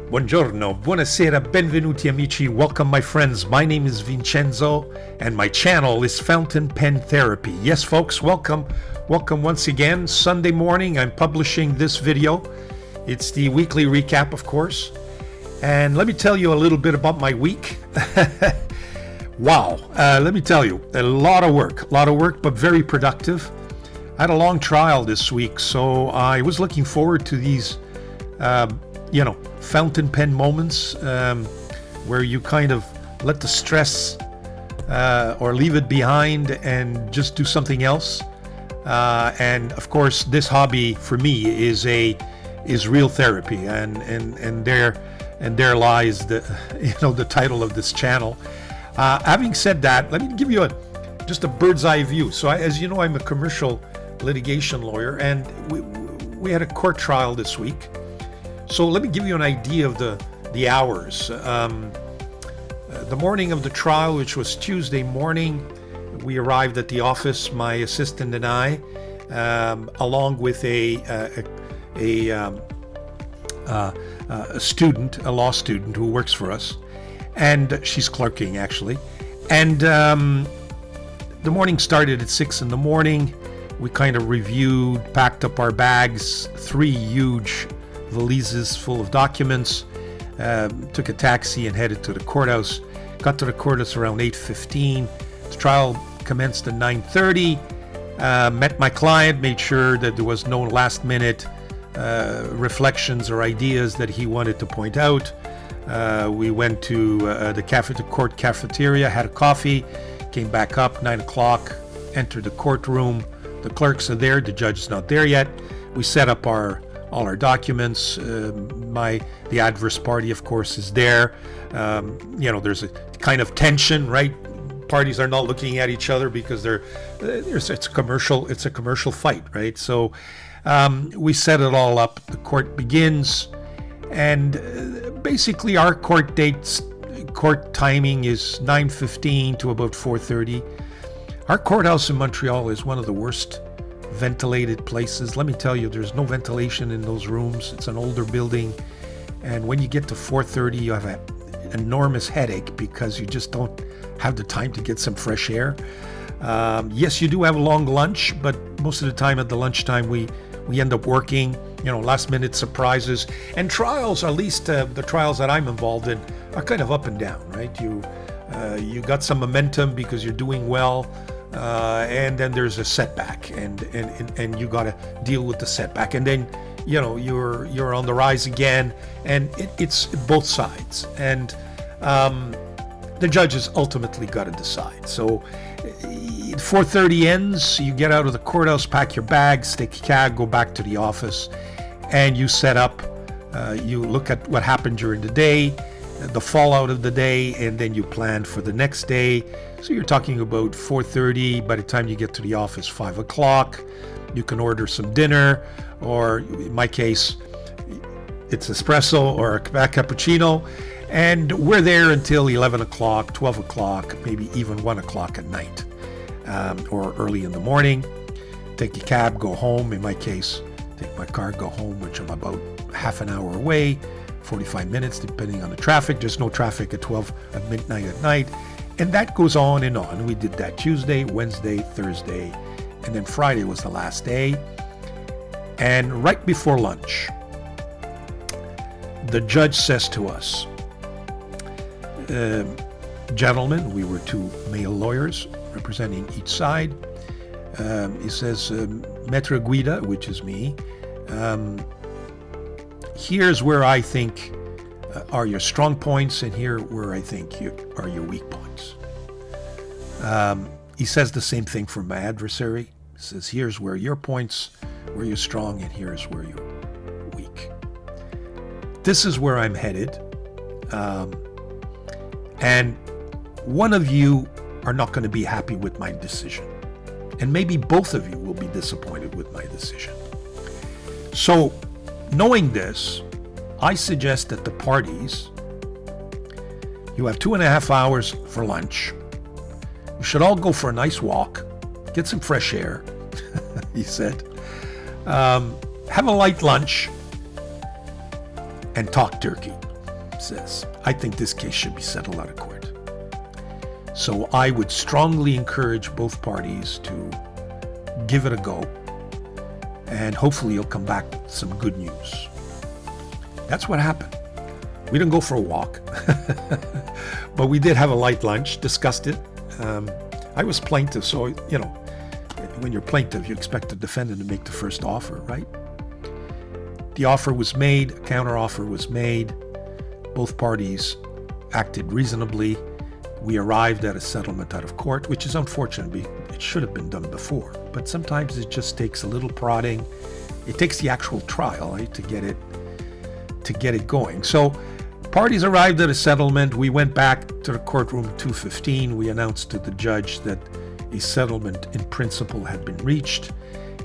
Buongiorno, buonasera, benvenuti amici. Welcome my friends. My name is Vincenzo and my channel is Fountain Pen Therapy. Yes folks, welcome once again. Sunday morning I'm publishing this video. It's the weekly recap, of course. And let me tell you a little bit about my week. Wow, let me tell you, a lot of work, but very productive. I had a long trial this week, so I was looking forward to these fountain pen moments where you kind of let the stress or leave it behind and just do something else. And of course, this hobby for me is real therapy, and there lies the title of this channel. Having said that, let me give you just a bird's eye view. So as you know, I'm a commercial litigation lawyer, and we had a court trial this week. So let me give you an idea of the hours. The morning of the trial, which was Tuesday morning, we arrived at the office, my assistant and I, along with a student, a law student who works for us, and she's clerking actually. And the morning started at 6 in the morning. We kind of reviewed, packed up our bags, 3 huge valises full of documents, took a taxi and headed to the courthouse. Got to the courthouse around 8:15. The trial commenced at 9:30. Met my client, made sure that there was no last minute reflections or ideas that he wanted to point out. We went to the court cafeteria, had a coffee, came back up 9 o'clock, entered the courtroom. The clerks are there, the judge is not there yet. We set up all our documents. The adverse party, of course, is there. There's a kind of tension, right? Parties are not looking at each other because it's a commercial fight, right? So we set it all up. The court begins, and basically our court timing is 9:15 to about 4:30. Our courthouse in Montreal is one of the worst ventilated places. Let me tell you, there's no ventilation in those rooms. It's an older building, and when you get to 4:30, you have an enormous headache because you just don't have the time to get some fresh air. Yes, you do have a long lunch, but most of the time at the lunchtime we end up working, last minute surprises. And trials, at least the trials that I'm involved in, are kind of up and down, right? You got some momentum because you're doing well, and then there's a setback, and you got to deal with the setback, and then you're on the rise again, and it's both sides, and the judges ultimately got to decide. So 4:30 ends, you get out of the courthouse, pack your bags, take a cab, go back to the office, and you set up, you look at what happened during the day, the fallout of the day, and then you plan for the next day. So you're talking about 4:30. By the time you get to the office, 5 o'clock, you can order some dinner, or in my case, it's espresso or a cappuccino, and we're there until 11 o'clock, 12 o'clock, maybe even 1 o'clock at night, or early in the morning. Take a cab, go home. In my case, take my car, go home, which I'm about half an hour away, 45 minutes depending on the traffic. There's no traffic at midnight at night, and that goes on and on. We did that Tuesday, Wednesday, Thursday, and then Friday was the last day. And right before lunch, the judge says to us, gentlemen, we were 2 male lawyers representing each side. He says, Maître Guida, which is me, here's where I think are your strong points, and here where I think are your weak points. He says the same thing for my adversary. He says, here's where your points, where you're strong, and here's where you're weak. This is where I'm headed. And one of you are not going to be happy with my decision. And maybe both of you will be disappointed with my decision. So, knowing this, I suggest that the parties, you have 2.5 hours for lunch. You should all go for a nice walk, get some fresh air, he said. Have a light lunch and talk turkey. says, I think this case should be settled out of court. So I would strongly encourage both parties to give it a go, and hopefully you'll come back with some good news. That's what happened. We didn't go for a walk, but we did have a light lunch, discussed it. I was plaintiff, so, when you're plaintiff, you expect the defendant to make the first offer, right? The offer was made, a counter offer was made. Both parties acted reasonably. We arrived at a settlement out of court, which is unfortunate. It should have been done before, but sometimes it just takes a little prodding. It takes the actual trial, right, to get it going. So parties arrived at a settlement. We went back to the courtroom 2:15. We announced to the judge that a settlement in principle had been reached,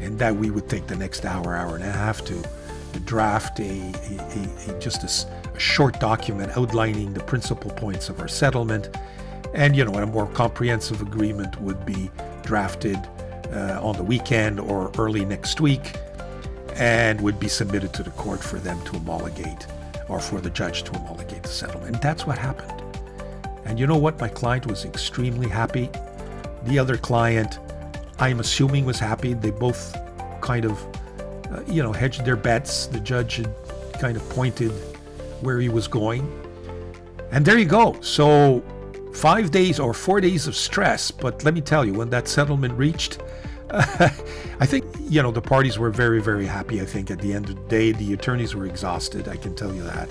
and that we would take the next hour and a half to draft a short document outlining the principal points of our settlement. And, a more comprehensive agreement would be drafted on the weekend or early next week, and would be submitted to the court for them to homologate, or for the judge to homologate the settlement. And that's what happened. And you know what? My client was extremely happy. The other client, I'm assuming, was happy. They both kind of, hedged their bets. The judge had kind of pointed where he was going. And there you go. So 5 days or 4 days of stress. But let me tell you, when that settlement reached, I think, the parties were very, very happy. I think at the end of the day, the attorneys were exhausted. I can tell you that.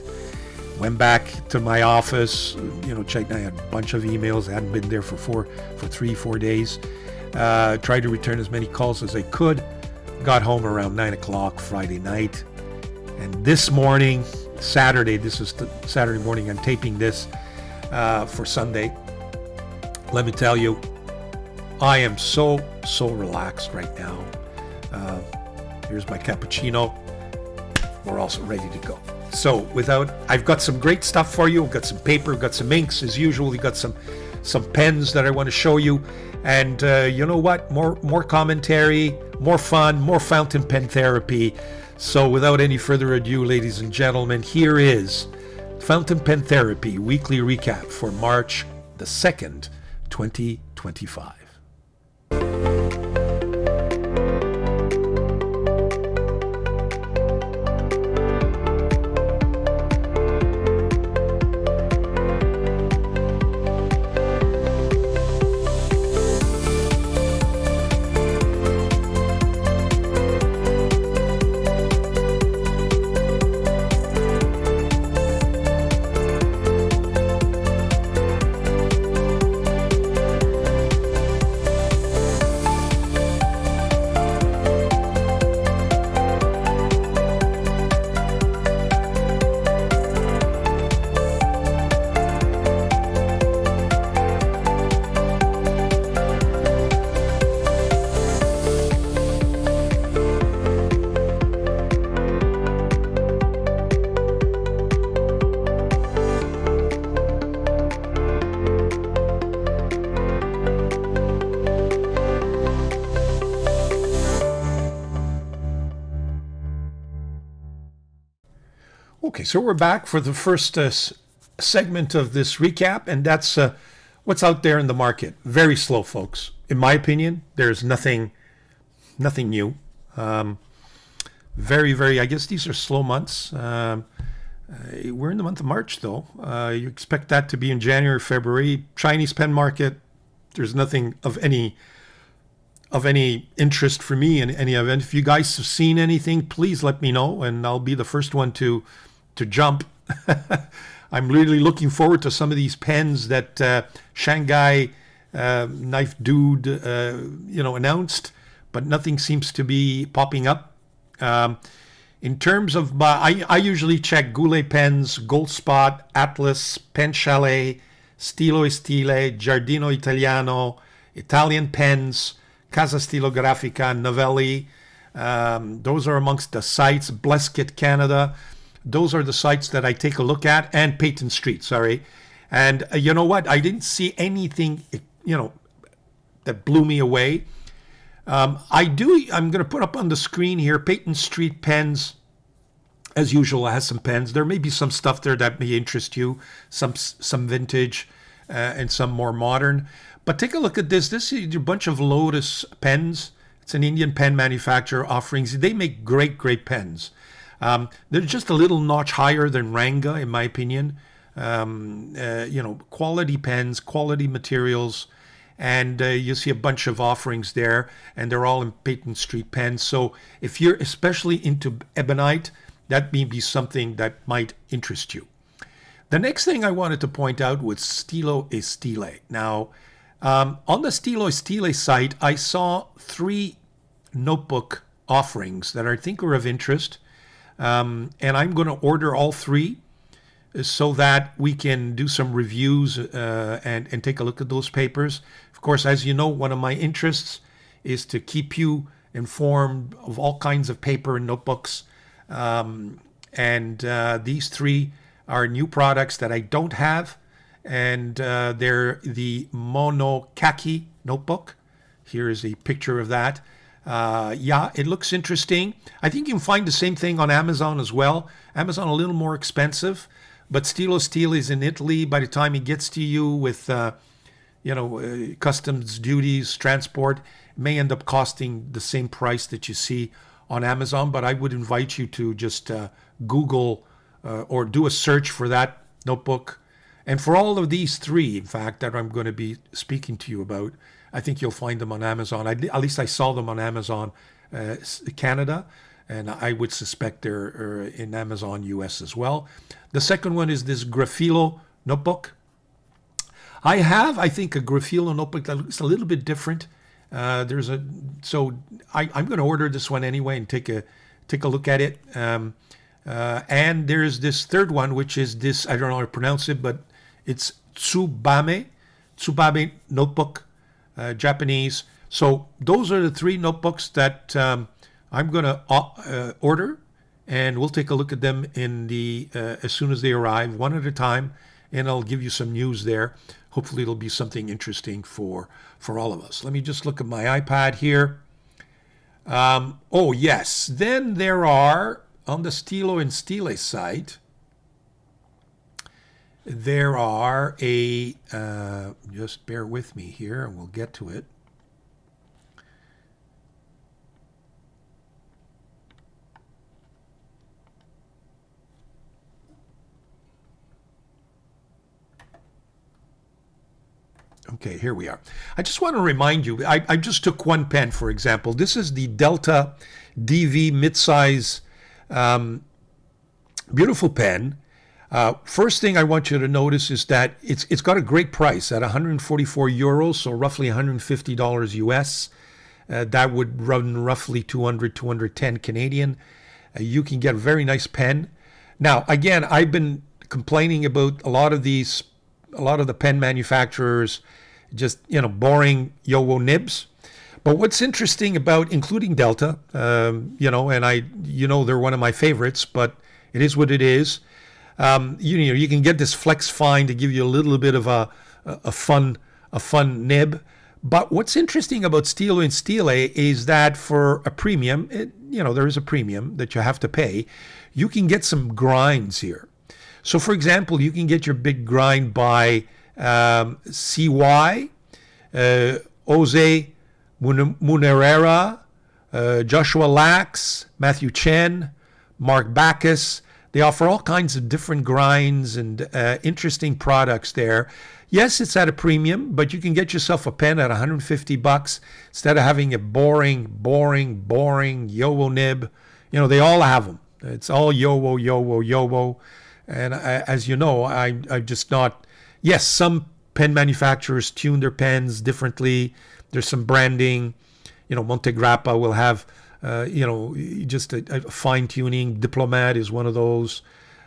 Went back to my office, checked. I had a bunch of emails. I hadn't been there for 3-4 days. Tried to return as many calls as I could. Got home around 9 o'clock Friday night. And this morning, Saturday, this is the Saturday morning, I'm taping this for Sunday. Let me tell you, I am so relaxed right now. Here's my cappuccino. We're also ready to go. So I've got some great stuff for you. I've got some paper, I've got some inks as usual. We've got some pens that I want to show you. And you know what? More commentary, more fun, more fountain pen therapy. So without any further ado, ladies and gentlemen, here is Fountain Pen Therapy Weekly Recap for March the 2nd, 2025. Okay, so we're back for the first segment of this recap, and that's what's out there in the market. Very slow, folks. In my opinion, there's nothing new. Very, very, I guess these are slow months. We're in the month of March, though. You expect that to be in January, February. Chinese pen market, there's nothing of any interest for me in any event. If you guys have seen anything, please let me know, and I'll be the first one to jump. I'm really looking forward to some of these pens that Shanghai Knife Dude announced, but nothing seems to be popping up. In terms of I usually check Goulet pens, Gold Spot, Atlas, Pen Chalet, Stilo e Stile, Giardino Italiano, Italian pens, Casa Stilografica, Novelli. Those are amongst the sites. Bleskit Canada. Those are the sites that I take a look at. And Peyton Street, sorry. And you know what? I didn't see anything, that blew me away. I'm going to put up on the screen here Peyton Street pens. As usual, it has some pens. There may be some stuff there that may interest you, some vintage and some more modern. But take a look at this. This is a bunch of Lotus pens. It's an Indian pen manufacturer offerings. They make great pens. They're just a little notch higher than Ranga, in my opinion. Quality pens, quality materials, and you see a bunch of offerings there, and they're all in Peyton Street pens. So if you're especially into ebonite, that may be something that might interest you. The next thing I wanted to point out was Stilo e Stile. Now, on the Stilo e Stile site, I saw 3 notebook offerings that I think are of interest, and I'm going to order all 3 so that we can do some reviews and take a look at those papers. Of course, as you know, one of my interests is to keep you informed of all kinds of paper and notebooks. These 3 are new products that I don't have, and they're the Monokaki notebook. Here is a picture of that. It looks interesting. I think you can find the same thing on Amazon as well. Amazon a little more expensive, but Stilo Stile is in Italy. By the time it gets to you with customs duties, transport, it may end up costing the same price that you see on Amazon. But I would invite you to just Google or do a search for that notebook. And for all of these 3, in fact, that I'm going to be speaking to you about, I think you'll find them on Amazon. At least I saw them on Amazon Canada, and I would suspect they're in Amazon US as well. The second one is this Grafilo notebook. I think, a Grafilo notebook that looks a little bit different. I'm going to order this one anyway and take a look at it. And there's this third one, which is this, I don't know how to pronounce it, but it's Tsubame notebook, Japanese. So those are the 3 notebooks that I'm going to order, and we'll take a look at them as soon as they arrive, one at a time, and I'll give you some news there. Hopefully it'll be something interesting for all of us. Let me just look at my iPad here. Oh, yes. Then there are, on the Stilo and Stile site, there are just bear with me here and we'll get to it. Okay, here we are. I just want to remind you, I just took one pen, for example. This is the Delta DV midsize beautiful pen. First thing I want you to notice is that it's got a great price at 144 euros, so roughly $150 US. That would run roughly 210 Canadian. You can get a very nice pen. Now, again, I've been complaining about a lot of the pen manufacturers, just, boring yo-wo nibs. But what's interesting about, including Delta, and they're one of my favorites, but it is what it is. You can get this Flex Fine to give you a little bit of a fun nib. But what's interesting about Stilo and Stile is that for a premium, there is a premium that you have to pay. You can get some grinds here. So, for example, you can get your big grind by CY, Jose Munerera, Joshua Lax, Matthew Chen, Mark Bacchus. They offer all kinds of different grinds and interesting products there. Yes, it's at a premium, but you can get yourself a pen at $150 instead of having a boring yo-wo nib. They all have them. It's all yo-wo. And as you know, I'm just not. Yes, some pen manufacturers tune their pens differently. There's some branding. Montegrappa will have, just a fine tuning. Diplomat is one of those.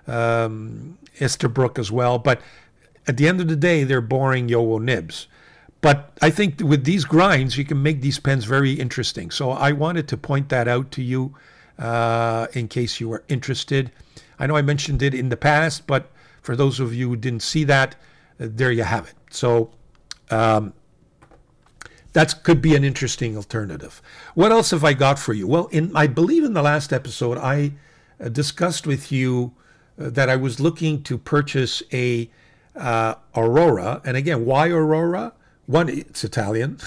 Esterbrook as well. But at the end of the day, they're boring yo-wo nibs. But I think with these grinds, you can make these pens very interesting. So I wanted to point that out to you in case you were interested. I know I mentioned it in the past, but for those of you who didn't see that, there you have it. So that could be an interesting alternative. What else have I got for you? Well, I believe in the last episode, I discussed with you that I was looking to purchase a Aurora. And again, why Aurora? One, it's Italian.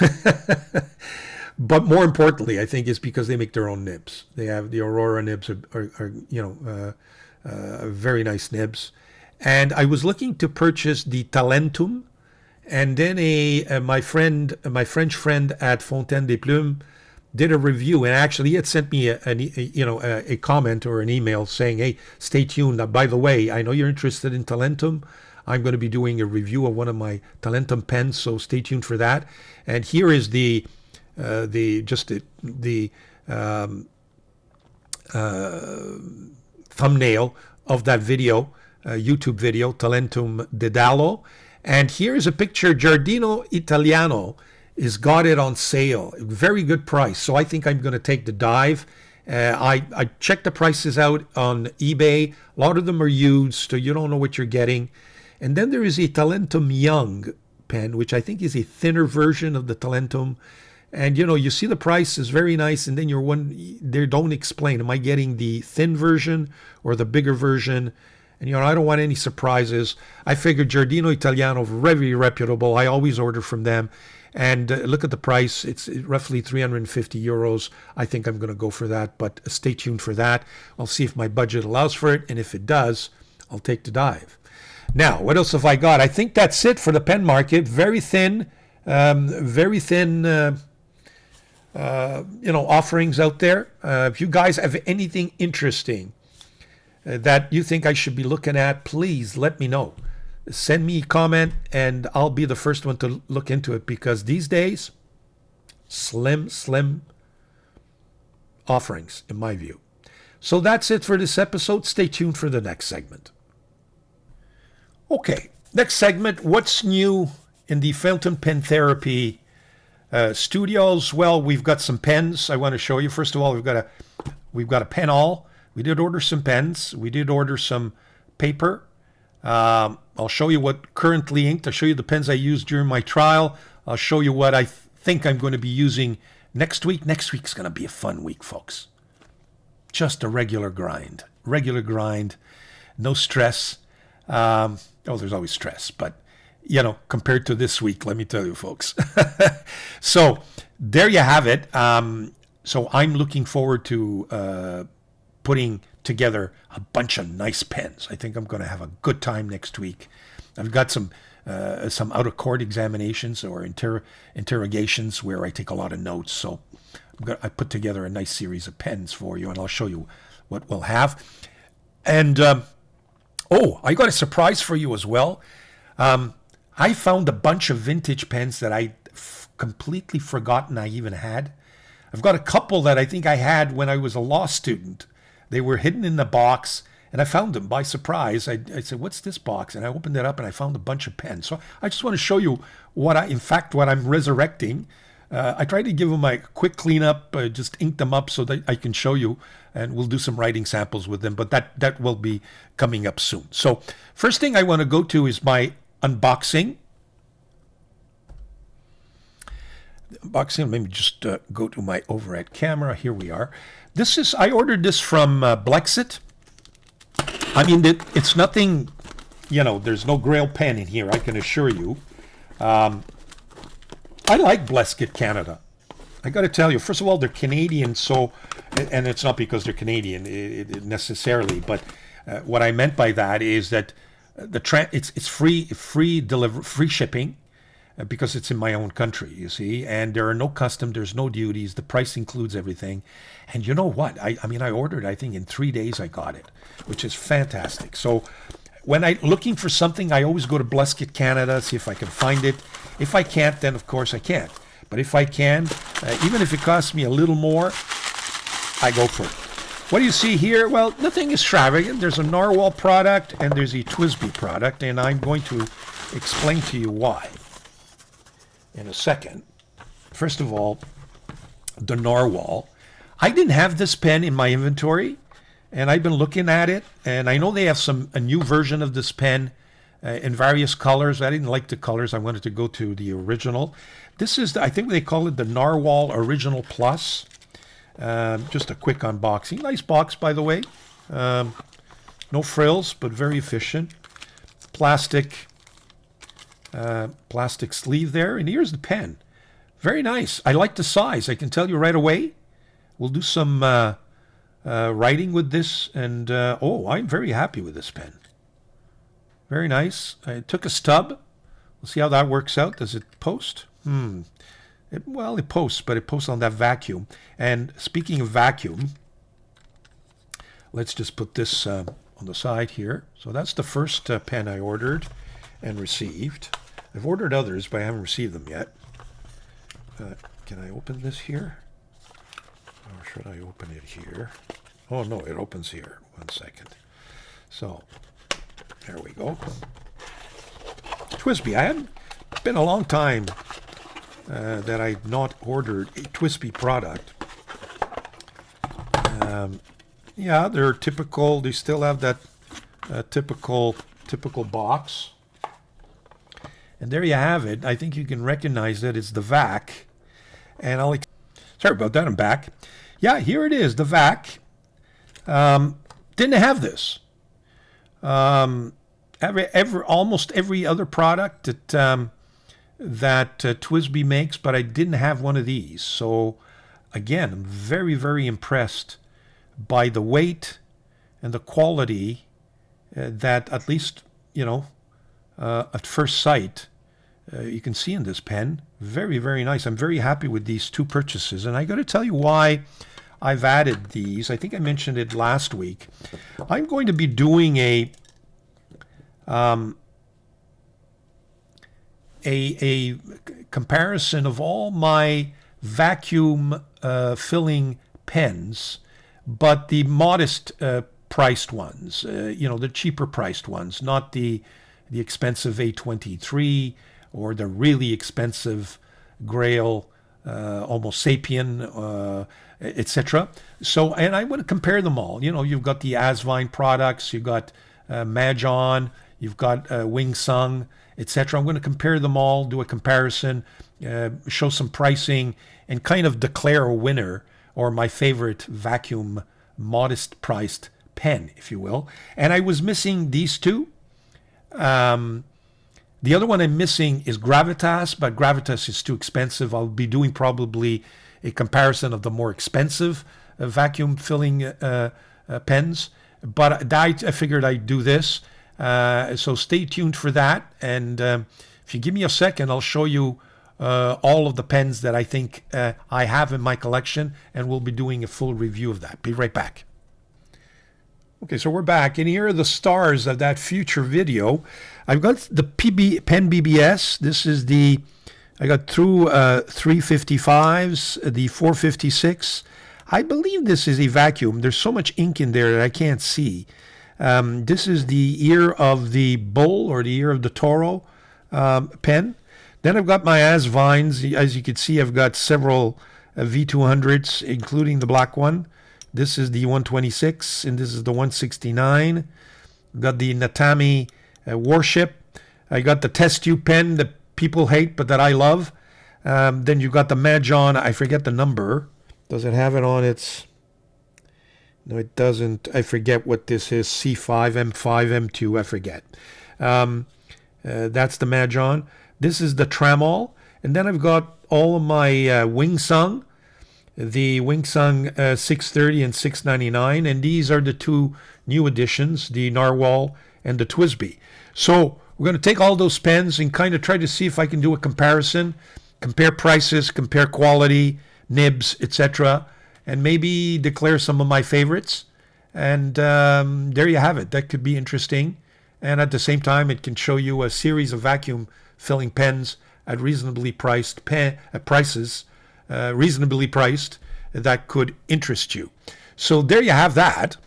But more importantly, I think it's because they make their own nibs. They have the Aurora nibs are very nice nibs. And I was looking to purchase the Talentum. And then my French friend at Fontaine des Plumes did a review, and actually he had sent me a comment or an email saying, "Hey, stay tuned. By the way, I know you're interested in Talentum. I'm going to be doing a review of one of my Talentum pens, so stay tuned for that." And here is the thumbnail of that video, YouTube video, Talentum Dedalo. And here's a picture. Giardino Italiano is got it on sale, very good price. So I think I'm going to take the dive. I checked the prices out on eBay. A lot of them are used, so you don't know what you're getting. And then there is a Talentum Young pen, which I think is a thinner version of the Talentum. And you see the price is very nice, and then they don't explain, am I getting the thin version or the bigger version? And I don't want any surprises. I figured Giardino Italiano, very reputable. I always order from them. And look at the price. It's roughly 350 euros. I think I'm going to go for that, but stay tuned for that. I'll see if my budget allows for it, and if it does, I'll take the dive. Now, what else have I got? I think that's it for the pen market. Very thin, offerings out there. If you guys have anything interesting that you think I should be looking at, please let me know. Send me a comment, and I'll be the first one to look into it, because these days, slim offerings, in my view. So that's it for this episode. Stay tuned for the next segment. Okay, next segment, what's new in the fountain pen therapy studios? Well, we've got some pens I want to show you. First of all, we've got a pen all. We did order some pens. We did order some paper. I'll show you what currently inked. I'll show you the pens I used during my trial. I'll show you what I think I'm going to be using next week. Next week's going to be a fun week, folks. Just a regular grind. No stress. There's always stress, but compared to this week, let me tell you, folks. So there you have it. So I'm looking forward to putting together a bunch of nice pens. I think I'm going to have a good time next week. I've got some out-of-court examinations or interrogations where I take a lot of notes. So I put together a nice series of pens for you, and I'll show you what we'll have. And I got a surprise for you as well. I found a bunch of vintage pens that I completely forgotten I even had. I've got a couple that I think I had when I was a law student. They were hidden in the box, and I found them by surprise. I said, "What's this box?" And I opened it up, and I found a bunch of pens. So I just want to show you what I'm resurrecting. I tried to give them a quick cleanup, just ink them up so that I can show you, and we'll do some writing samples with them, but that will be coming up soon. So first thing I want to go to is my unboxing. Let me just go to my overhead camera. Here we are. I ordered this from Blexit. I mean, it's nothing, there's no Grail pen in here, I can assure you. I like Blexit Canada. I got to tell you, first of all, they're Canadian, and it's not because they're Canadian necessarily, but what I meant by that is that it's free shipping. Because it's in my own country, you see, and there are no customs, there's no duties, the price includes everything. And you know what? I ordered, I think in 3 days I got it, which is fantastic. So when I'm looking for something, I always go to Blexit Canada, see if I can find it. If I can't, then of course I can't. But if I can, even if it costs me a little more, I go for it. What do you see here? Well, nothing extravagant. There's a Narwhal product and there's a Twisby product, and I'm going to explain to you why in a second. First of all, the Narwhal. I didn't have this pen in my inventory, and I've been looking at it, and I know they have a new version of this pen in various colors. I didn't like the colors. I wanted to go to the original. This is, I think they call it the Narwhal Original Plus. Just a quick unboxing. Nice box, by the way. No frills, but very efficient. Plastic sleeve there, and here's the pen. Very nice. I like the size. I can tell you right away. We'll do some writing with this, and I'm very happy with this pen. Very nice. I took a stub. We'll see how that works out. Does it post? It posts, but it posts on that vacuum. And speaking of vacuum, let's just put this on the side here. So that's the first pen I ordered and received. I've ordered others, but I haven't received them yet. Can I open this here? Or should I open it here? Oh, no, it opens here. 1 second. So, there we go. TWSBI. I hadn't been a long time that I've not ordered a TWSBI product. Yeah, they're typical. They still have that typical box. And there you have it. I think you can recognize that it's the VAC. And sorry about that, I'm back. Yeah, here it is, the VAC. Didn't have this. Almost every other product that TWSBI makes, but I didn't have one of these. So again, I'm very, very impressed by the weight and the quality that, at least, at first sight, you can see in this pen. Very, very nice. I'm very happy with these two purchases. And I got to tell you why I've added these. I think I mentioned it last week. I'm going to be doing a comparison of all my vacuum filling pens, but the modest priced ones, the cheaper priced ones, not the expensive A23 or the really expensive Grail, almost Sapien, etc. So, and I want to compare them all. You've got the Asvine products, you've got Majon, you've got Wing Sung, etc. I'm going to compare them all, do a comparison, show some pricing, and kind of declare a winner, or my favorite vacuum modest priced pen, if you will. And I was missing these two. The other one I'm missing is Gravitas, but Gravitas is too expensive. I'll be doing probably a comparison of the more expensive vacuum filling pens. But I figured I'd do this. So stay tuned for that. And if you give me a second, I'll show you all of the pens that I think I have in my collection, and we'll be doing a full review of that. Be right back. Okay, so we're back, and here are the stars of that future video. I've got the Pen BBS. This is I got through 355s, the 456. I believe this is a vacuum. There's so much ink in there that I can't see. This is the ear of the bull, or the ear of the taureau pen. Then I've got my Asvines. As you can see, I've got several V200s, including the black one. This is the 126, and this is the 169. Got the Natami Warship. I got the test tube pen that people hate, but that I love. Then you've got the Majon. I forget the number. Does it have it on its... No, it doesn't. I forget what this is. C5, M5, M2. I forget. That's the Majon. This is the Tramol. And then I've got all of my Wing Sung. The Wing Sung 630 and 699, and these are the two new additions, the Narwhal and the TWSBI. So we're going to take all those pens and kind of try to see if I can do a comparison, compare prices, compare quality, nibs, etc., and maybe declare some of my favorites. And there you have it. That could be interesting. And at the same time, it can show you a series of vacuum filling pens at reasonably priced prices. Reasonably priced, that could interest you. So there you have that.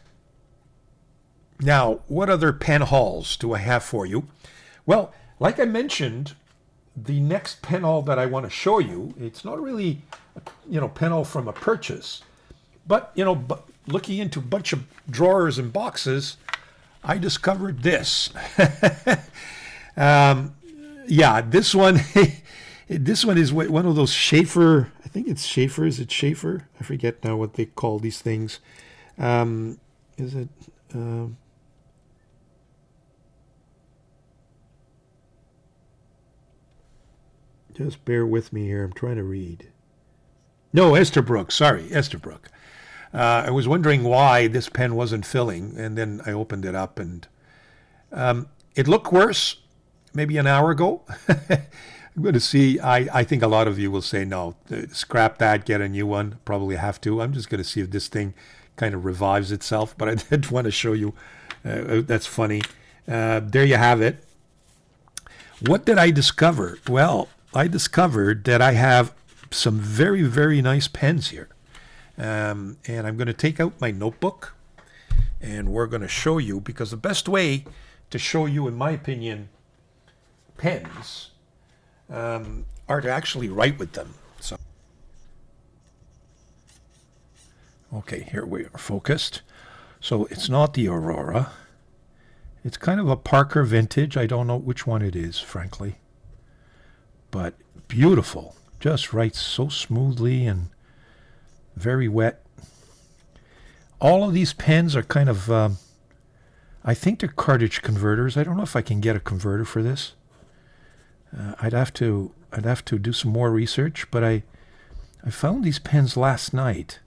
Now, what other pen hauls do I have for you? Well, like I mentioned, the next pen haul that I want to show you, it's not really, pen haul from a purchase, but, looking into a bunch of drawers and boxes, I discovered this. Yeah, this one... This one is one of those Schaefer, I think it's Schaefer. Is it Schaefer? I forget now what they call these things. Is it? Just bear with me here. I'm trying to read. No, Esterbrook. Sorry, Esterbrook. I was wondering why this pen wasn't filling, and then I opened it up, and it looked worse maybe an hour ago. I'm going to see. I think a lot of you will say, no, scrap that, get a new one. Probably have to. I'm just going to see if this thing kind of revives itself, but I did want to show you. That's funny. There you have it. What did I discover? Well, I discovered that I have some very, very nice pens here. And I'm going to take out my notebook, and we're going to show you, because the best way to show you, in my opinion, pens are to actually write with them. So, okay, here we are focused. So it's not the Aurora. It's kind of a Parker vintage. I don't know which one it is, frankly. But beautiful. Just writes so smoothly and very wet. All of these pens are kind of, I think they're cartridge converters. I don't know if I can get a converter for this. I'd have to do some more research, but I found these pens last night,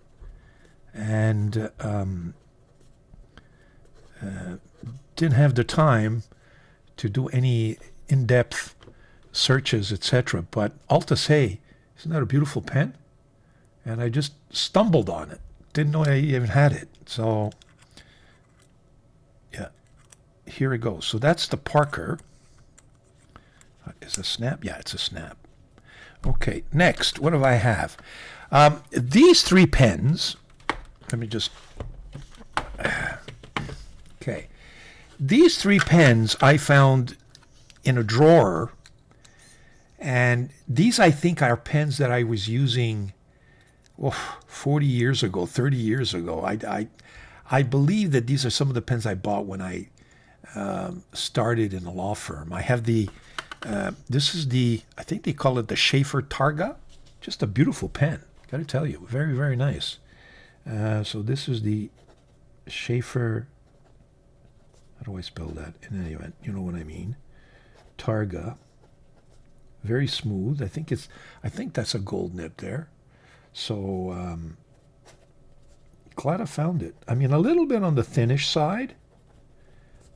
and didn't have the time to do any in-depth searches, etc. But all to say, isn't that a beautiful pen? And I just stumbled on it. Didn't know I even had it. So, yeah, here it goes. So that's the Parker. Is it a snap? Yeah, it's a snap. Okay, next, what do I have? These three pens, let me just, okay. These three pens I found in a drawer, and these I think are pens that I was using 40 years ago, 30 years ago. I believe that these are some of the pens I bought when I started in a law firm. I have the, this is the, I think they call it the Schaefer Targa. Just a beautiful pen, got to tell you. Very, very nice. So this is the Schaefer, how do I spell that? In any event, you know what I mean. Targa. Very smooth. I think that's a gold nib there. So glad I found it. I mean, a little bit on the thinnish side,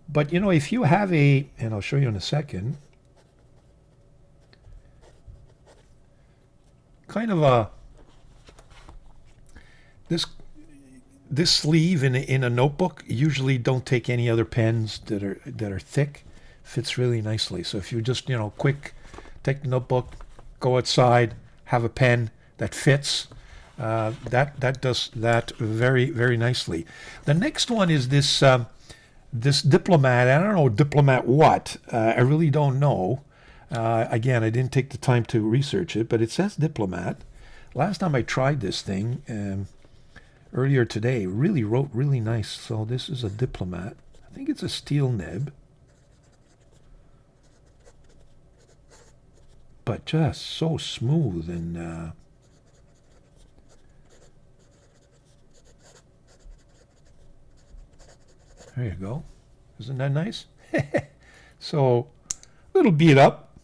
but you know, if you have a, and I'll show you in a second, kind of a this sleeve in a notebook, usually don't take any other pens that are thick. Fits really nicely. So if you just, you know, quick, take the notebook, go outside, have a pen that fits, that does that very, very nicely. The next one is this this Diplomat. I don't know Diplomat what. I really don't know. Again, I didn't take the time to research it, but it says Diplomat. Last time I tried this thing earlier today, really wrote really nice. So this is a Diplomat. I think it's a steel nib, but just so smooth and there you go. Isn't that nice? So a little beat up.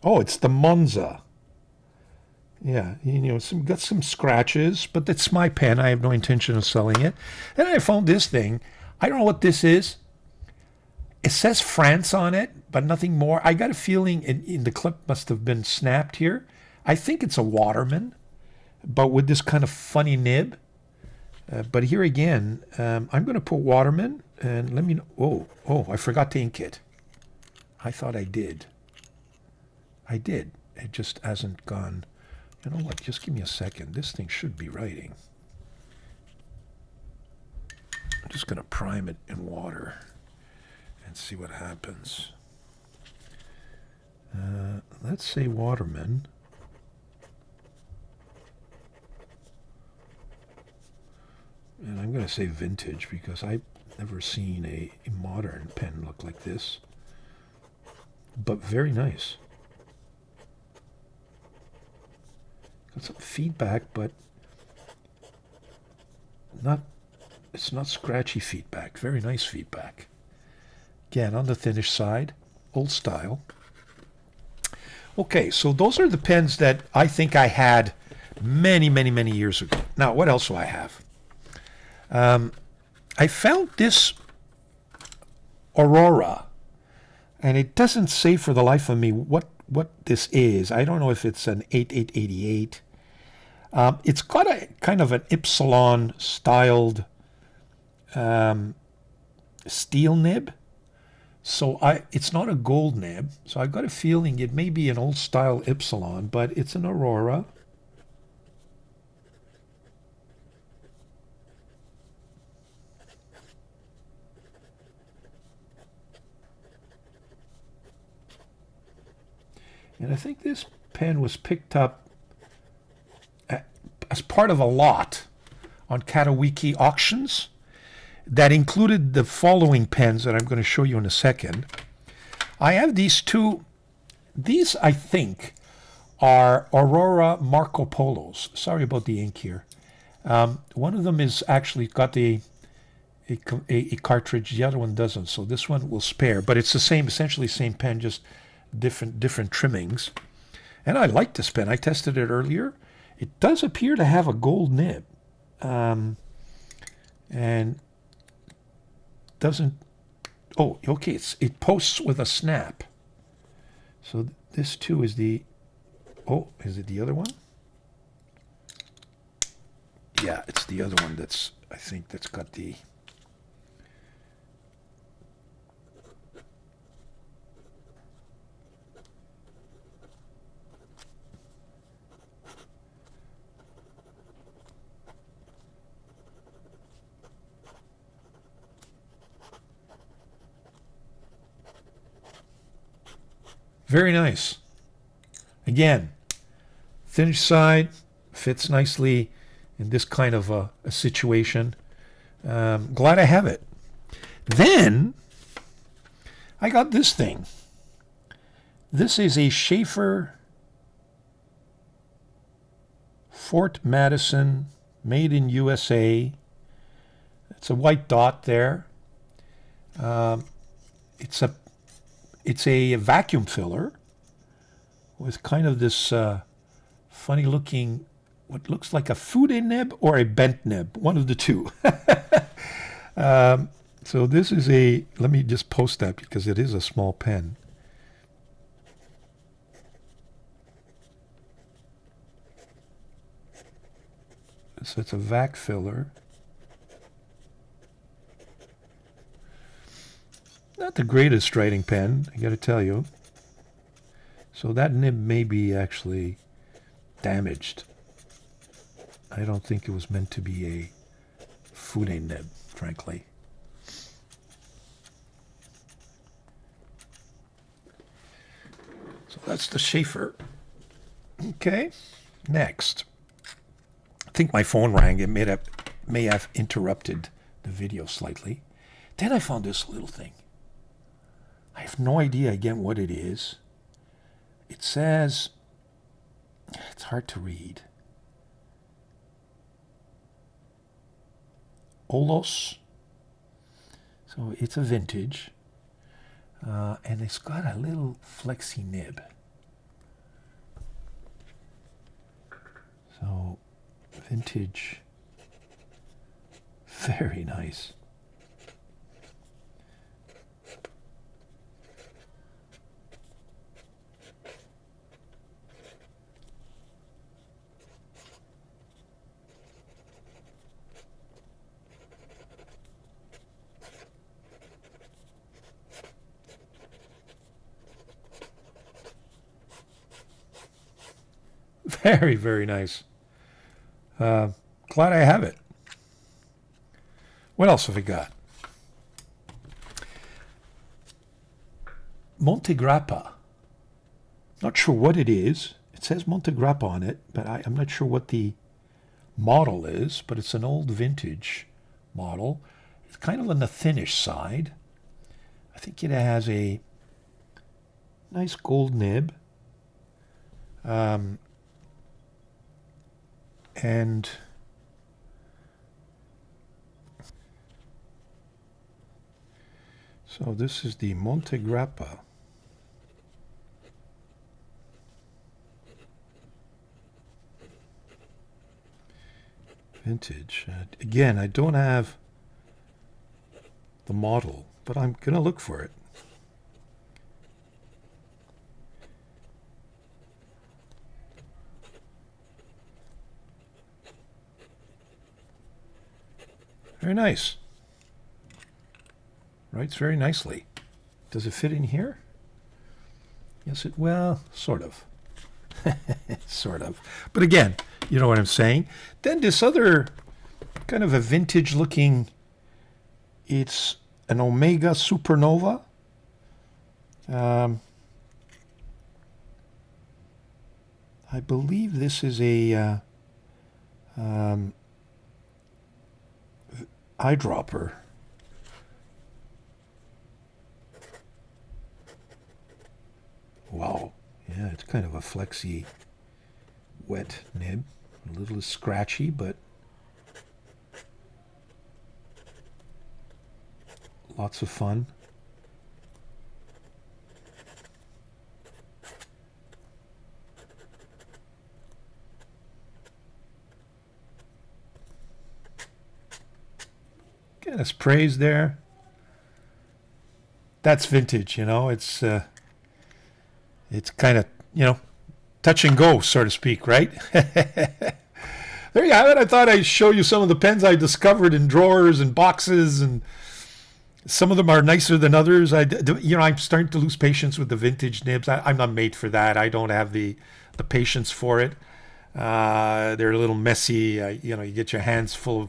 Oh, it's the Monza. Yeah, you know, got some scratches, but that's my pen. I have no intention of selling it. Then I found this thing. I don't know what this is. It says France on it, but nothing more. I got a feeling in the clip must have been snapped here. I think it's a Waterman, but with this kind of funny nib. But here again, I'm going to put Waterman, and let me know. Oh, I forgot to ink it. I thought I did. I did. It just hasn't gone. You know what? Just give me a second. This thing should be writing. I'm just going to prime it in water and see what happens. Let's say Waterman. And I'm going to say vintage because I've never seen a modern pen look like this. But very nice. Got some feedback, but not It's not scratchy feedback. Very nice feedback. Again, on the thinnish side, old style. Okay, so those are the pens that I think I had many, many, many years ago. Now, what else do I have? I found this Aurora, and it doesn't say for the life of me what this is. I don't know if it's an 8888. It's got a kind of an Ypsilon styled steel nib. So it's not a gold nib. So I've got a feeling it may be an old style Ypsilon, but it's an Aurora. And I think this pen was picked up as part of a lot on Katowiki auctions that included the following pens that I'm going to show you in a second. I have these two. These, I think, are Aurora Marco Polos. Sorry about the ink here. One of them is actually got a cartridge. The other one doesn't. So this one will spare. But it's the same, essentially same pen, just different trimmings. And I like this pen. I tested it earlier. It does appear to have a gold nib. And doesn't, oh, okay, it posts with a snap. So this too is the, oh, is it the other one? Yeah, it's the other one that's, I think that's got the, very nice. Again, thinnish side, fits nicely in this kind of a situation. Glad I have it. Then I got this thing. This is a Schaefer Fort Madison, made in USA. It's a white dot there. It's a vacuum filler with kind of this funny looking, what looks like a fude nib or a bent nib, one of the two. So this is a, let me just post that because it is a small pen. So it's a vac filler. Not the greatest writing pen, I gotta tell you. So that nib may be actually damaged. I don't think it was meant to be a fude nib, frankly. So that's the Schaefer. Okay, next. I think my phone rang. It may have interrupted the video slightly. Then I found this little thing. I have no idea again what it is. It says, it's hard to read. Olos. So it's a vintage. And it's got a little flexi nib. So vintage. Very nice. Very, very nice. Glad I have it. What else have we got? Montegrappa. Not sure what it is. It says Montegrappa on it, but I'm not sure what the model is, but it's an old vintage model. It's kind of on the thinnish side. I think it has a nice gold nib. And So this is the Monte Grappa. Vintage. Again, I don't have the model, but I'm going to look for it. Very nice. Writes very nicely. Does it fit in here? Yes, well, sort of. Sort of. But again, you know what I'm saying. Then this other kind of a vintage looking, it's an Omega Supernova. I believe this is a eyedropper. Wow. Yeah, it's kind of a flexy, wet nib. A little scratchy, but lots of fun. Get us praise there. That's vintage, you know. It's kind of, you know, touch and go, so to speak, right? There you have it. I thought I'd show you some of the pens I discovered in drawers and boxes, and some of them are nicer than others. I'm starting to lose patience with the vintage nibs. I'm not made for that. I don't have the patience for it. They're a little messy. You get your hands full of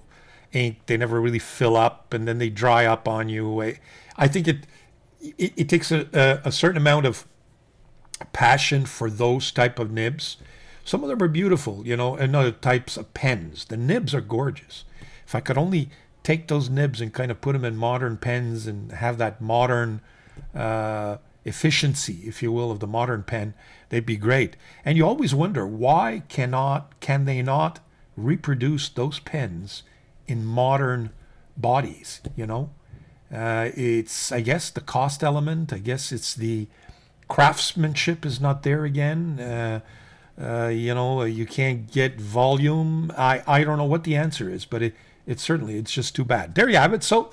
ink. They never really fill up, and then they dry up on you. I think it takes a certain amount of passion for those type of nibs. Some of them are beautiful, and other types of pens. The nibs are gorgeous. If I could only take those nibs and kind of put them in modern pens and have that modern efficiency, if you will, of the modern pen, they'd be great. And you always wonder, why can they not reproduce those pens in modern bodies? It's, I guess, the cost element. I guess it's the craftsmanship is not there again. You can't get volume. I don't know what the answer is, but it's just too bad. There you have it. So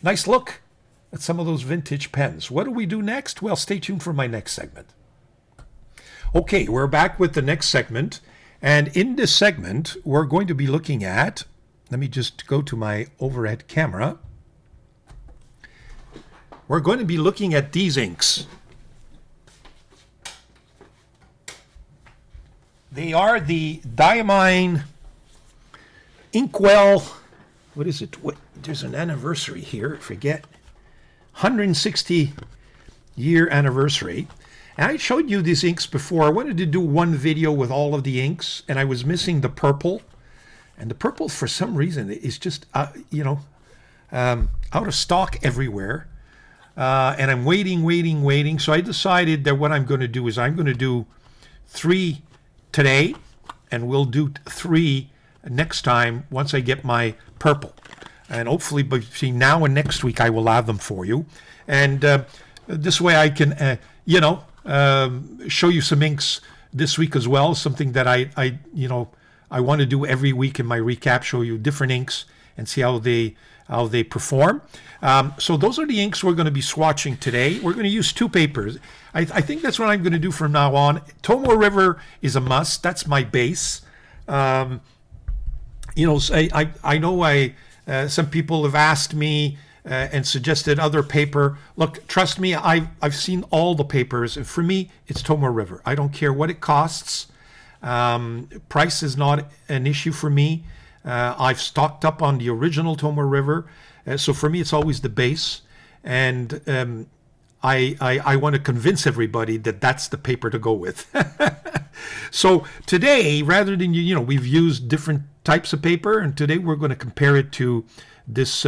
nice look at some of those vintage pens. What do we do next? Well, stay tuned for my next segment. Okay, we're back with the next segment. And in this segment, we're going to be looking at, let me just go to my overhead camera. We're going to be looking at these inks. They are the Dieman Inkwell. What is it? There's an anniversary here. I forget. 160-year anniversary. And I showed you these inks before. I wanted to do one video with all of the inks, and I was missing the purple. And the purple, for some reason, is just, out of stock everywhere. And I'm waiting. So I decided that what I'm going to do is I'm going to do 3 today, and we'll do 3 next time once I get my purple. And hopefully between now and next week, I will have them for you. And this way I can, show you some inks this week as well. Something that I want to do every week in my recap, show you different inks and see how they perform. So those are the inks we're going to be swatching today. We're going to use 2 papers. I think that's what I'm going to do from now on. Tomoe River is a must. That's my base. I know some people have asked me and suggested other paper. Look, trust me, I've seen all the papers. For me, it's Tomoe River. I don't care what it costs. Price is not an issue for me. I've stocked up on the original Tomoe River. So for me, it's always the base. And I want to convince everybody that that's the paper to go with. So today, rather than, we've used different types of paper, and today we're going to compare it to this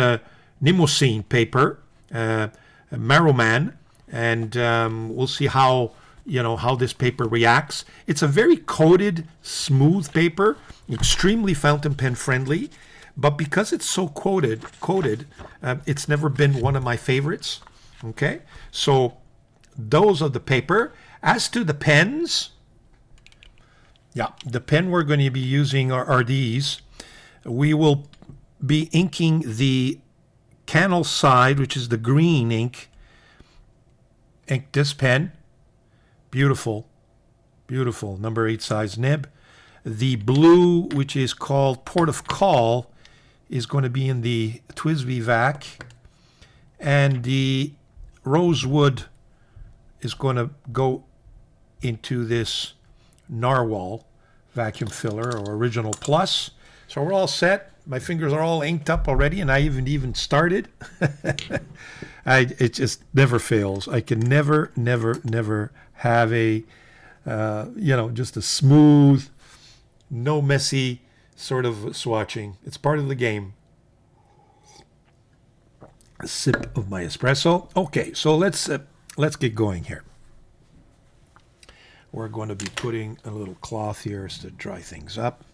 Nimousin paper, Marrowman, and we'll see how this paper reacts. It's a very coated, smooth paper, extremely fountain pen friendly, but because it's so coated, it's never been one of my favorites. Okay, so those are the paper. As to the pens, yeah, the pen we're going to be using are these. We will be inking the candle side, which is the green ink. Ink this pen. Beautiful, beautiful, number 8 size nib. The blue, which is called Port of Call, is going to be in the TWSBI vac. And the rosewood is going to go into this Narwhal vacuum filler, or Original Plus. So we're all set. My fingers are all inked up already, and I even started. It just never fails. I can never have a, just a smooth, no messy sort of swatching. It's part of the game. A sip of my espresso. Okay, so let's get going here. We're going to be putting a little cloth here to dry things up.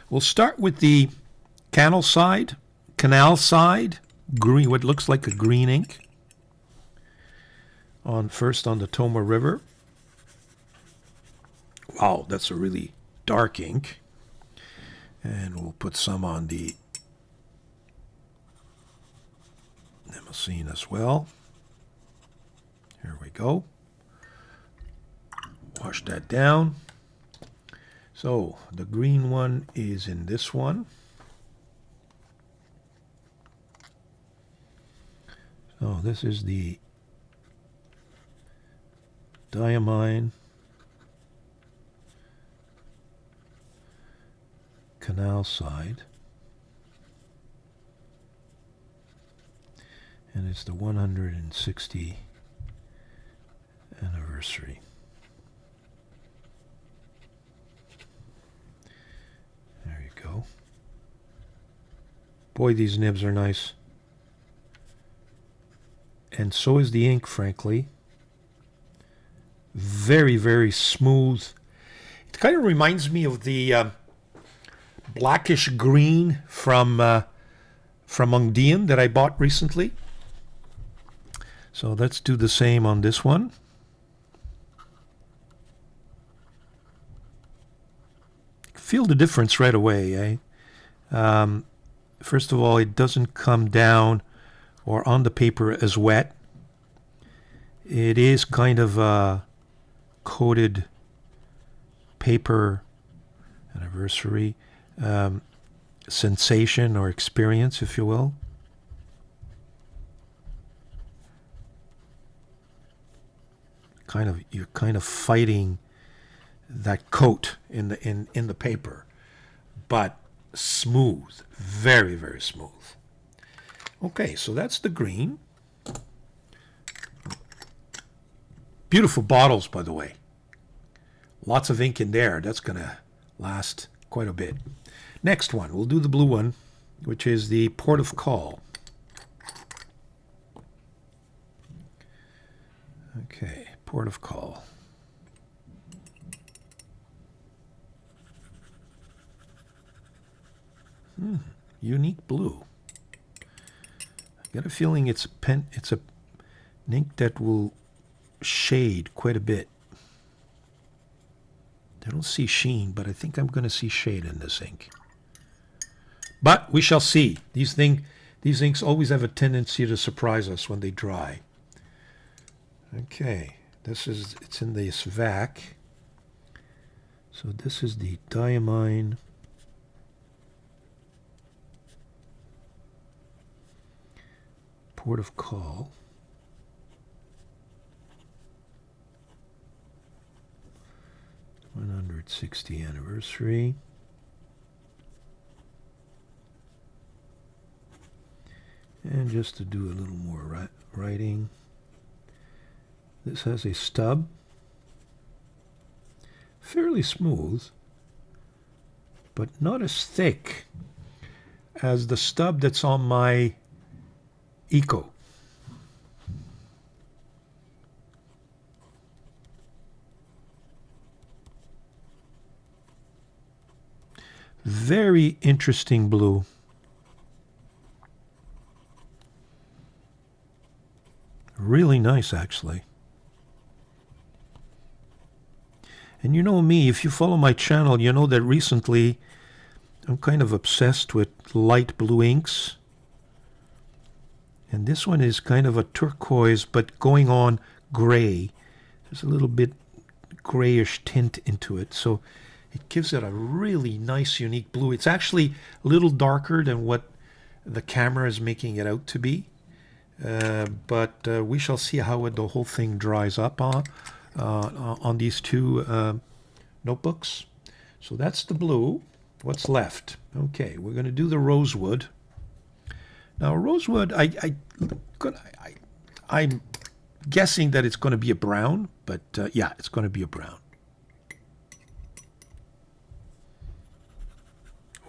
We'll start with the canal side, green, what looks like a green ink. First on the Toma River. Wow, that's a really dark ink. And we'll put some on the Nemesis as well. Here we go. Wash that down. So the green one is in this one. So this is the Dieman canal side. And it's the 160th anniversary. There you go. Boy, these nibs are nice. And so is the ink, frankly. Very, very smooth. It kind of reminds me of the blackish green from Dieman that I bought recently. So let's do the same on this one. Feel the difference right away, eh? First of all, it doesn't come down or on the paper as wet. It is kind of a coated paper anniversary sensation or experience, if you will. You're kind of fighting that coat in the paper, but smooth, very, very smooth. Okay, so that's the green. Beautiful bottles, by the way. Lots of ink in there. That's going to last quite a bit. Next one, we'll do the blue one, which is the Port of Call. Okay, Port of Call. Unique blue. I got a feeling it's an ink that will shade quite a bit. I don't see sheen, but I think I'm going to see shade in this ink. But we shall see. These inks always have a tendency to surprise us when they dry. Okay, it's in this vac. So this is the Dieman Port of Call. '60th anniversary. And just to do a little more writing, this has a stub, fairly smooth, but not as thick as the stub that's on my Eco. Very interesting blue. Really really nice, actually. And you know me, if you follow my channel, you know that recently I'm kind of obsessed with light blue inks. And this one is kind of a turquoise, but going on gray. There's a little bit grayish tint into it. So it gives it a really nice, unique blue. It's actually a little darker than what the camera is making it out to be. But we shall see how the whole thing dries up on these two notebooks. So that's the blue. What's left? Okay, we're going to do the rosewood. Now, rosewood, I'm guessing that it's going to be a brown, but yeah, it's going to be a brown.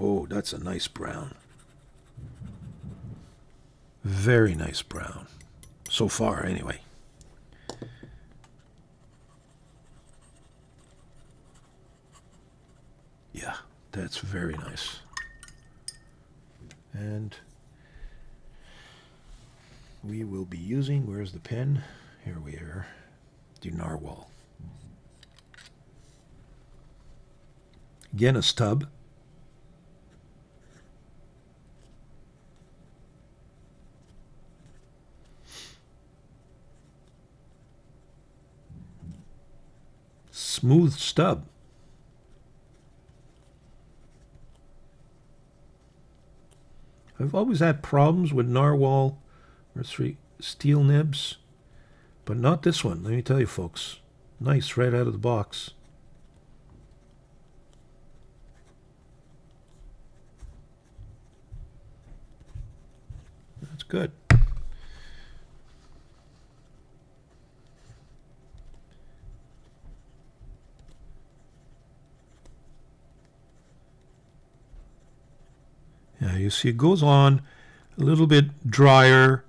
Oh, that's a nice brown. Very nice brown. So far, anyway. Yeah, that's very nice. And we will be using, where's the pen? Here we are, the narwhal. Again, a stub. Smooth stub. I've always had problems with narwhal or steel nibs, but not this one. Let me tell you, folks. Nice right out of the box. That's good. Yeah, you see it goes on a little bit drier.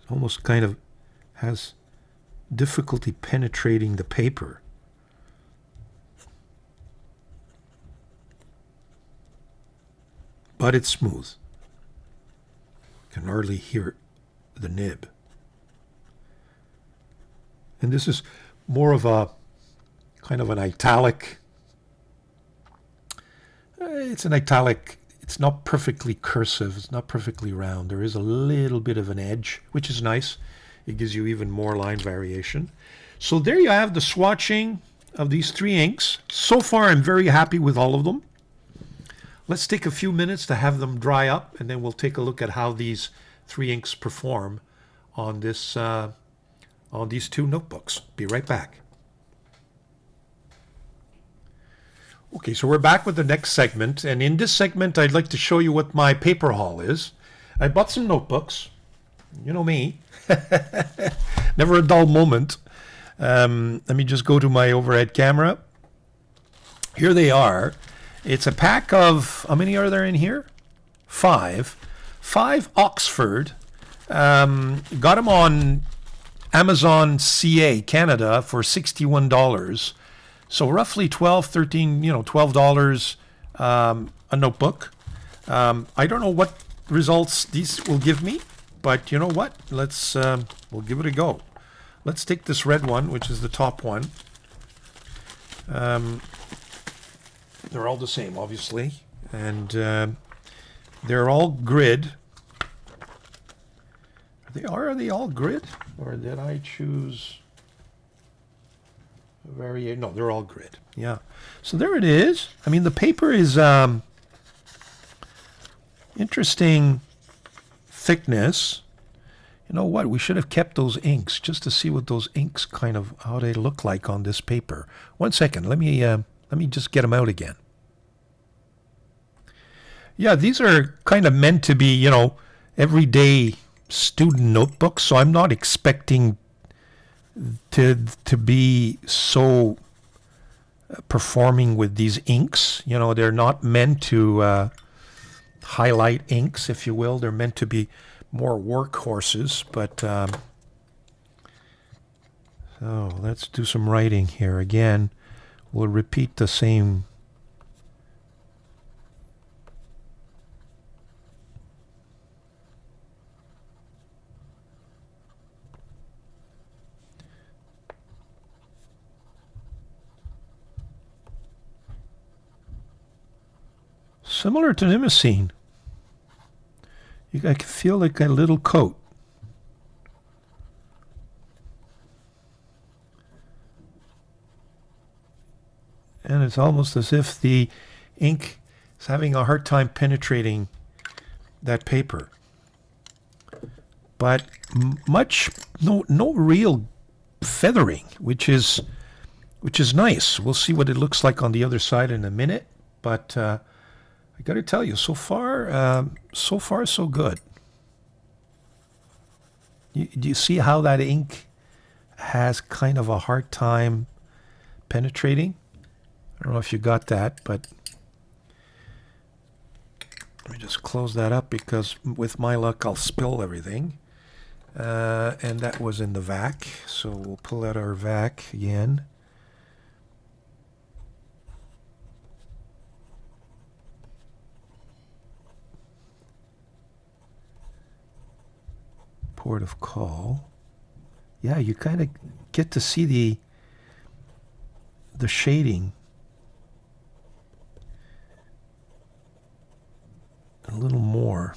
It almost kind of has difficulty penetrating the paper. But it's smooth. You can hardly hear the nib. And this is more of a kind of an italic. It's an italic. It's not perfectly cursive. It's not perfectly round. There is a little bit of an edge, which is nice. It gives you even more line variation. So there you have the swatching of these three inks. So far, I'm very happy with all of them. Let's take a few minutes to have them dry up, and then we'll take a look at how these three inks perform on this on these two notebooks. Be right back. Okay, so we're back with the next segment, and in this segment I'd like to show you what my paper haul is. I bought some notebooks. You know me. Never a dull moment. Let me just go to my overhead camera. Here they are. It's a pack of, how many are there in here? 5. 5 Oxford. Got them on Amazon CA, Canada for $61. So roughly $12 a notebook. I don't know what results these will give me, but you know what? Let's we'll give it a go. Let's take this red one, which is the top one. They're all the same, obviously, and they're all grid. Are they all grid, or did I choose? No, they're all grid. Yeah. So there it is. I mean, the paper is interesting thickness. You know what? We should have kept those inks just to see what those inks kind of, how they look like on this paper. 1 second. Let me just get them out again. Yeah, these are kind of meant to be, everyday student notebooks. So I'm not expecting to be so performing with these inks. They're not meant to highlight inks, if you will. They're meant to be more workhorses. But so let's do some writing here again. We'll repeat the same. Similar to Nimacine. I can feel like a little coat. And it's almost as if the ink is having a hard time penetrating that paper. But no real feathering, which is nice. We'll see what it looks like on the other side in a minute. But I got to tell you, so far so good. Do you see how that ink has kind of a hard time penetrating? I don't know if you got that, but let me just close that up because with my luck I'll spill everything. And that was in the vac, so we'll pull out our vac again. Port of call. Yeah, you kind of get to see the shading a little more.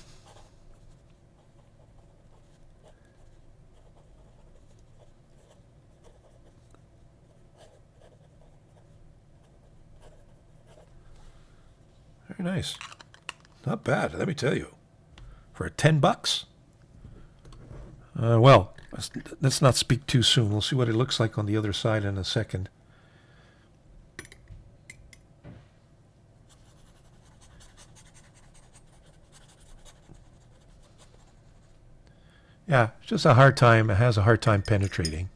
Very nice. Not bad, let me tell you. For $10. Well, let's not speak too soon. We'll see what it looks like on the other side in a second. Yeah, it's just a hard time. It has a hard time penetrating.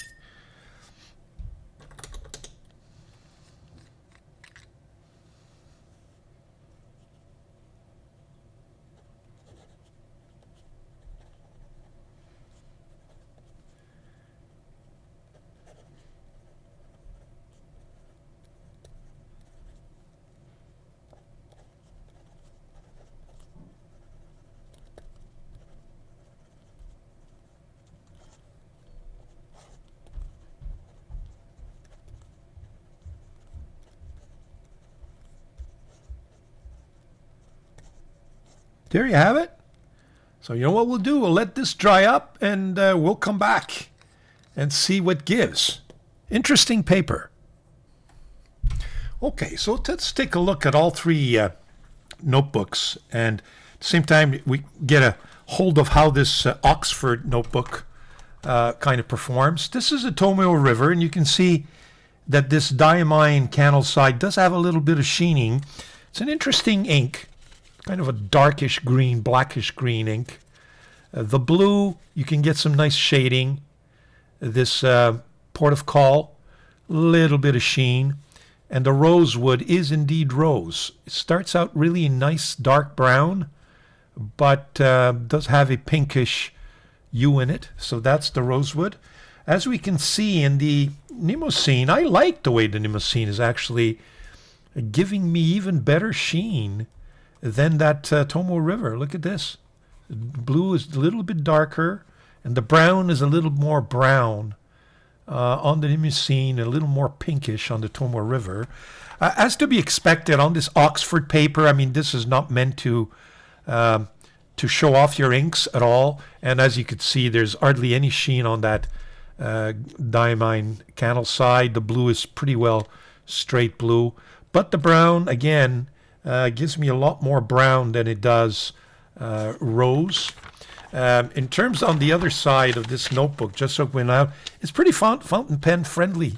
There you have it. So you know what we'll do? We'll let this dry up and we'll come back and see what gives. Interesting paper. Okay, so let's take a look at all three notebooks, and at the same time we get a hold of how this Oxford notebook kind of performs. This is a Tomoe River, and you can see that this Dieman candle side does have a little bit of sheening. It's an interesting ink. Kind of a darkish green, blackish green ink. The blue, you can get some nice shading. This port of call, little bit of sheen. And the rosewood is indeed rose. It starts out really nice dark brown, but does have a pinkish hue in it. So that's the rosewood. As we can see in the Nimacine, I like the way the Nimacine is actually giving me even better sheen than that Tomoe River. Look at this. Blue is a little bit darker, and the brown is a little more brown on the Nimacine, a little more pinkish on the Tomoe River. As to be expected on this Oxford paper, I mean, this is not meant to show off your inks at all. And as you could see, there's hardly any sheen on that Dieman candle side. The blue is pretty well straight blue, but the brown, again, gives me a lot more brown than it does rose. In terms on the other side of this notebook, just so it went out, it's pretty fountain pen friendly.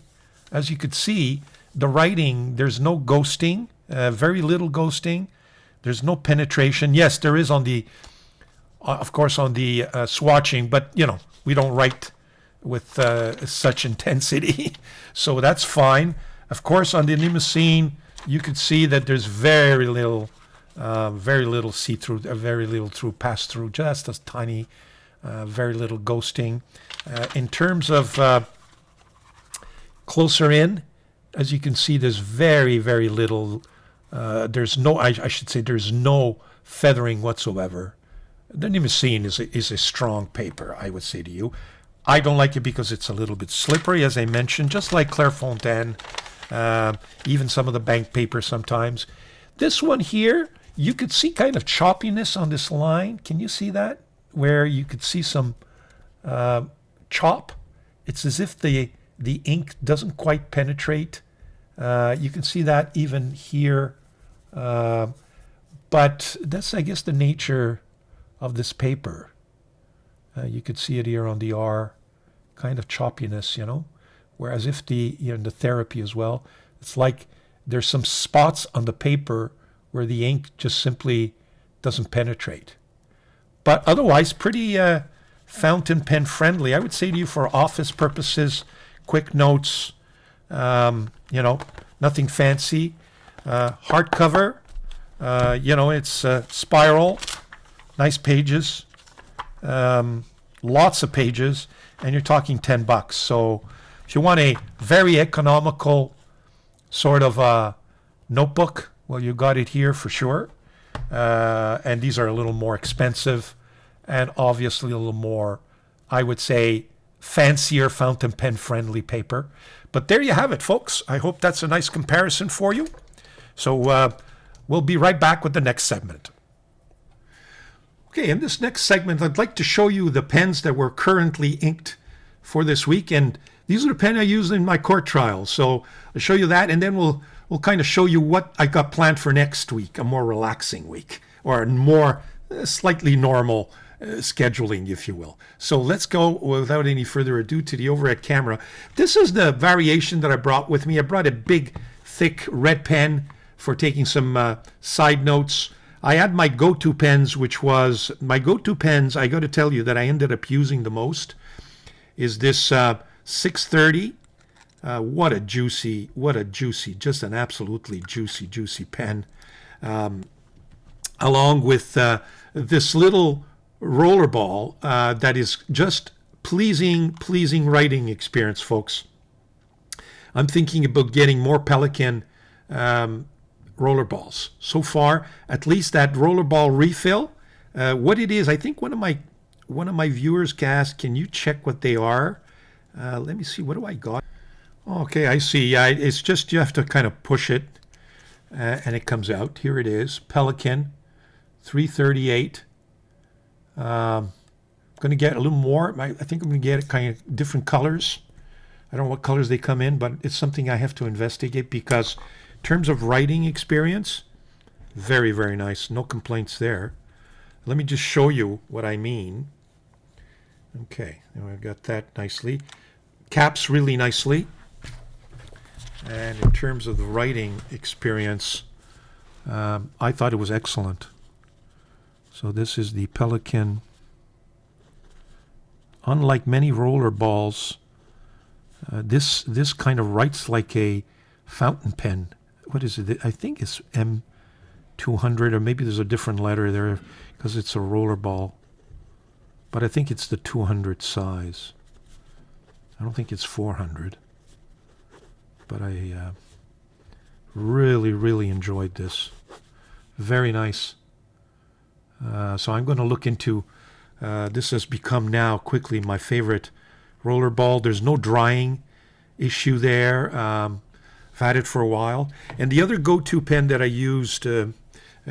As you could see, the writing, there's no ghosting, very little ghosting. There's no penetration. Yes, there is on the, of course, on the swatching, but you know, we don't write with such intensity, so that's fine. Of course, on the Nimacine, you could see that there's very little see-through, very little through pass-through, just a tiny, very little ghosting. In terms of closer in, as you can see, there's very, very little, there's no, I should say, there's no feathering whatsoever. The Nimacine is a strong paper, I would say to you. I don't like it because it's a little bit slippery, as I mentioned, just like Clairefontaine. Even some of the bank paper sometimes. This one here You could see kind of choppiness on this line. Can you see that? Where you could see some chop. It's as if the ink doesn't quite penetrate. You can see that even here. But that's, I guess, the nature of this paper. You could see it here on the R, kind of choppiness, you know. Whereas if the therapy as well, it's like there's some spots on the paper where the ink just simply doesn't penetrate. But otherwise, pretty fountain pen friendly. I would say to you, for office purposes, quick notes, nothing fancy. Hardcover, it's spiral, nice pages, lots of pages, and you're talking $10. So if you want a very economical sort of notebook, well, you got it here for sure. And these are a little more expensive and obviously a little more, I would say, fancier fountain pen friendly paper. But there you have it, folks. I hope that's a nice comparison for you. So we'll be right back with the next segment. Okay, in this next segment, I'd like to show you the pens that were currently inked for this week. And these are the pens I use in my court trials. So I'll show you that, and then we'll kind of show you what I got planned for next week, a more relaxing week, or a more slightly normal scheduling, if you will. So let's go, without any further ado, to the overhead camera. This is the variation that I brought with me. I brought a big, thick red pen for taking some side notes. I had my go-to pens, which was, my go-to pens, I got to tell you, that I ended up using the most, is this 630. What a juicy, just an absolutely juicy pen. Along with this little rollerball that is just pleasing writing experience, folks. I'm thinking about getting more Pelican rollerballs. So far, at least that rollerball refill, what it is, I think one of my viewers asked, can you check what they are? Let me see, what do I got? Okay, I see. It's just you have to kind of push it and it comes out. Here it is, Pelican 338. I'm going to get a little more. I think I'm going to get kind of different colors. I don't know what colors they come in, but it's something I have to investigate, because in terms of writing experience, very nice. No complaints there. Let me just show you what I mean. Okay, now I've got that nicely. Caps really nicely. And in terms of the writing experience, I thought it was excellent. So this is the Pelican. Unlike many roller balls, this kind of writes like a fountain pen. What is it? I think it's M200, or maybe there's a different letter there because it's a roller ball. But I think it's the 200 size. I don't think it's 400. But I really enjoyed this. Very nice. So I'm going to look into, this has become now quickly my favorite roller ball. There's no drying issue there. I've had it for a while. And the other go-to pen that I used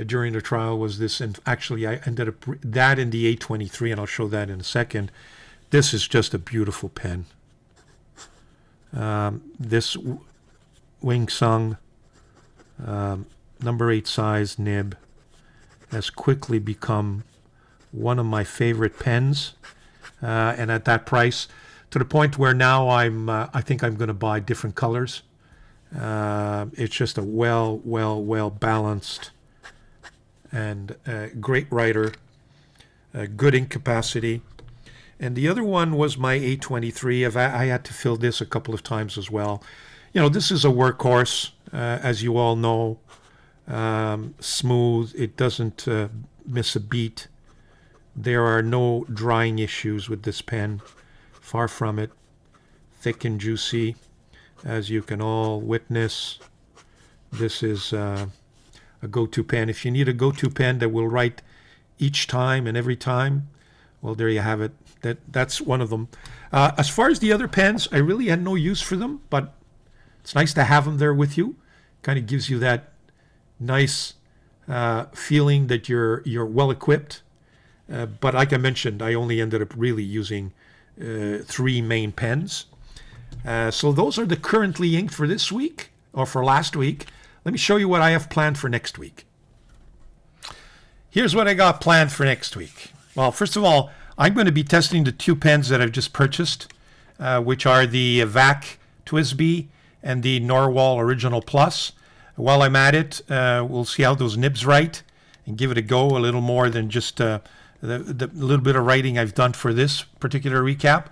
during the trial was this, and actually I ended up that in the A23, and I'll show that in a second. This is just a beautiful pen. This Wing Sung number 8 size nib has quickly become one of my favorite pens, and at that price, to the point where now I think I'm going to buy different colors. It's just a well balanced and great writer, good ink capacity. And the other one was my A23. I had to fill this a couple of times as well. You know, this is a workhorse, as you all know. Smooth, it doesn't miss a beat. There are no drying issues with this pen, far from it. Thick and juicy, as you can all witness. This is a go-to pen. If you need a go-to pen that will write each time and every time, well, there you have it. That's one of them. As far as the other pens, I really had no use for them, but it's nice to have them there with you. Kind of gives you that nice feeling that you're well equipped. But like I mentioned, I only ended up really using 3 main pens. So those are the currently inked for this week, or for last week. Let me show you what I have planned for next week. Here's what I got planned for next week. Well, first of all, I'm going to be testing the 2 pens that I've just purchased, which are the VAC TWSBI and the Narwhal Original Plus. While I'm at it, we'll see how those nibs write and give it a go, a little more than just the little bit of writing I've done for this particular recap.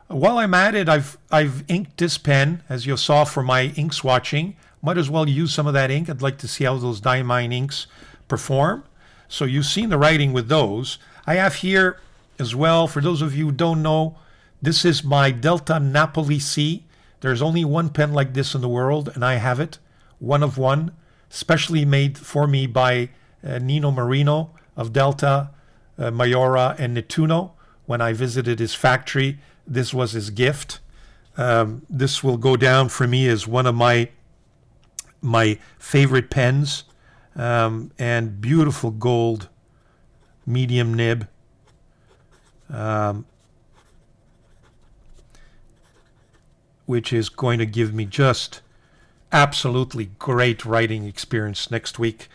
While I'm at it, I've inked this pen, as you saw, for my ink swatching. Might as well use some of that ink. I'd like to see how those Dieman inks perform. So you've seen the writing with those. I have here as well, for those of you who don't know, this is my Delta Napoli C. There's only one pen like this in the world, and I have it. One of one, specially made for me by Nino Marino of Delta, Mayora, and Nettuno. When I visited his factory, this was his gift. This will go down for me as one of my favorite pens. And beautiful gold medium nib. Which is going to give me just absolutely great writing experience next week.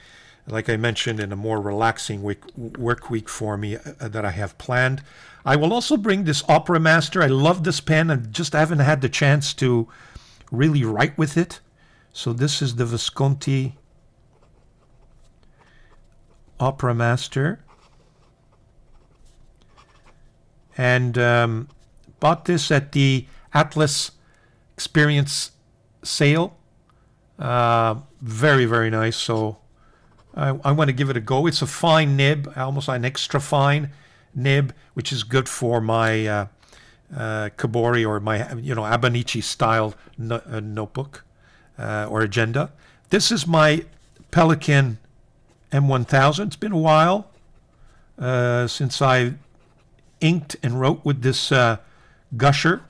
Like I mentioned, in a more relaxing work week for me that I have planned. I will also bring this Opera Master. I love this pen. I just haven't had the chance to really write with it. So this is the Visconti Opera Master. And bought this at the Atlas Experience sale. Very, very nice. So I want to give it a go. It's a fine nib, almost an extra fine nib, which is good for my Kabori or my Abanichi style notebook or agenda. This is my Pelican M1000. It's been a while since I inked and wrote with this Gusher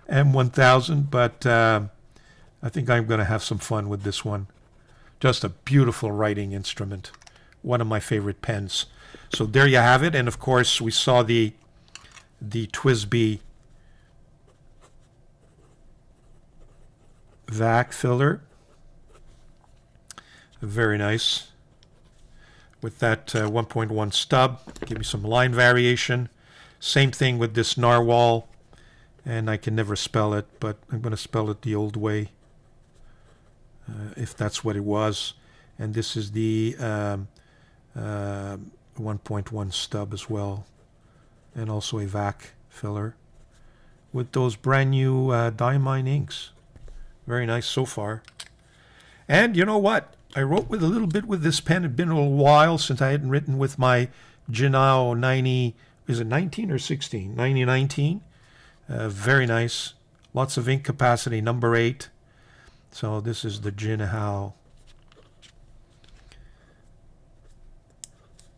M1000, but I think I'm going to have some fun with this one. Just a beautiful writing instrument. One of my favorite pens. So there you have it. And of course, we saw the TWSBI VAC filler. Very nice. With that 1.1 stub. Give me some line variation. Same thing with this Narwhal. And I can never spell it, but I'm going to spell it the old way. If that's what it was. And this is the 1.1 stub as well. And also a VAC filler. With those brand new Dieman inks. Very nice so far. And you know what? I wrote with a little bit with this pen. It had been a little while since I hadn't written with my Jinao 90, is it 19 or 16? 9019. Very nice. Lots of ink capacity, number 8. So this is the Jinao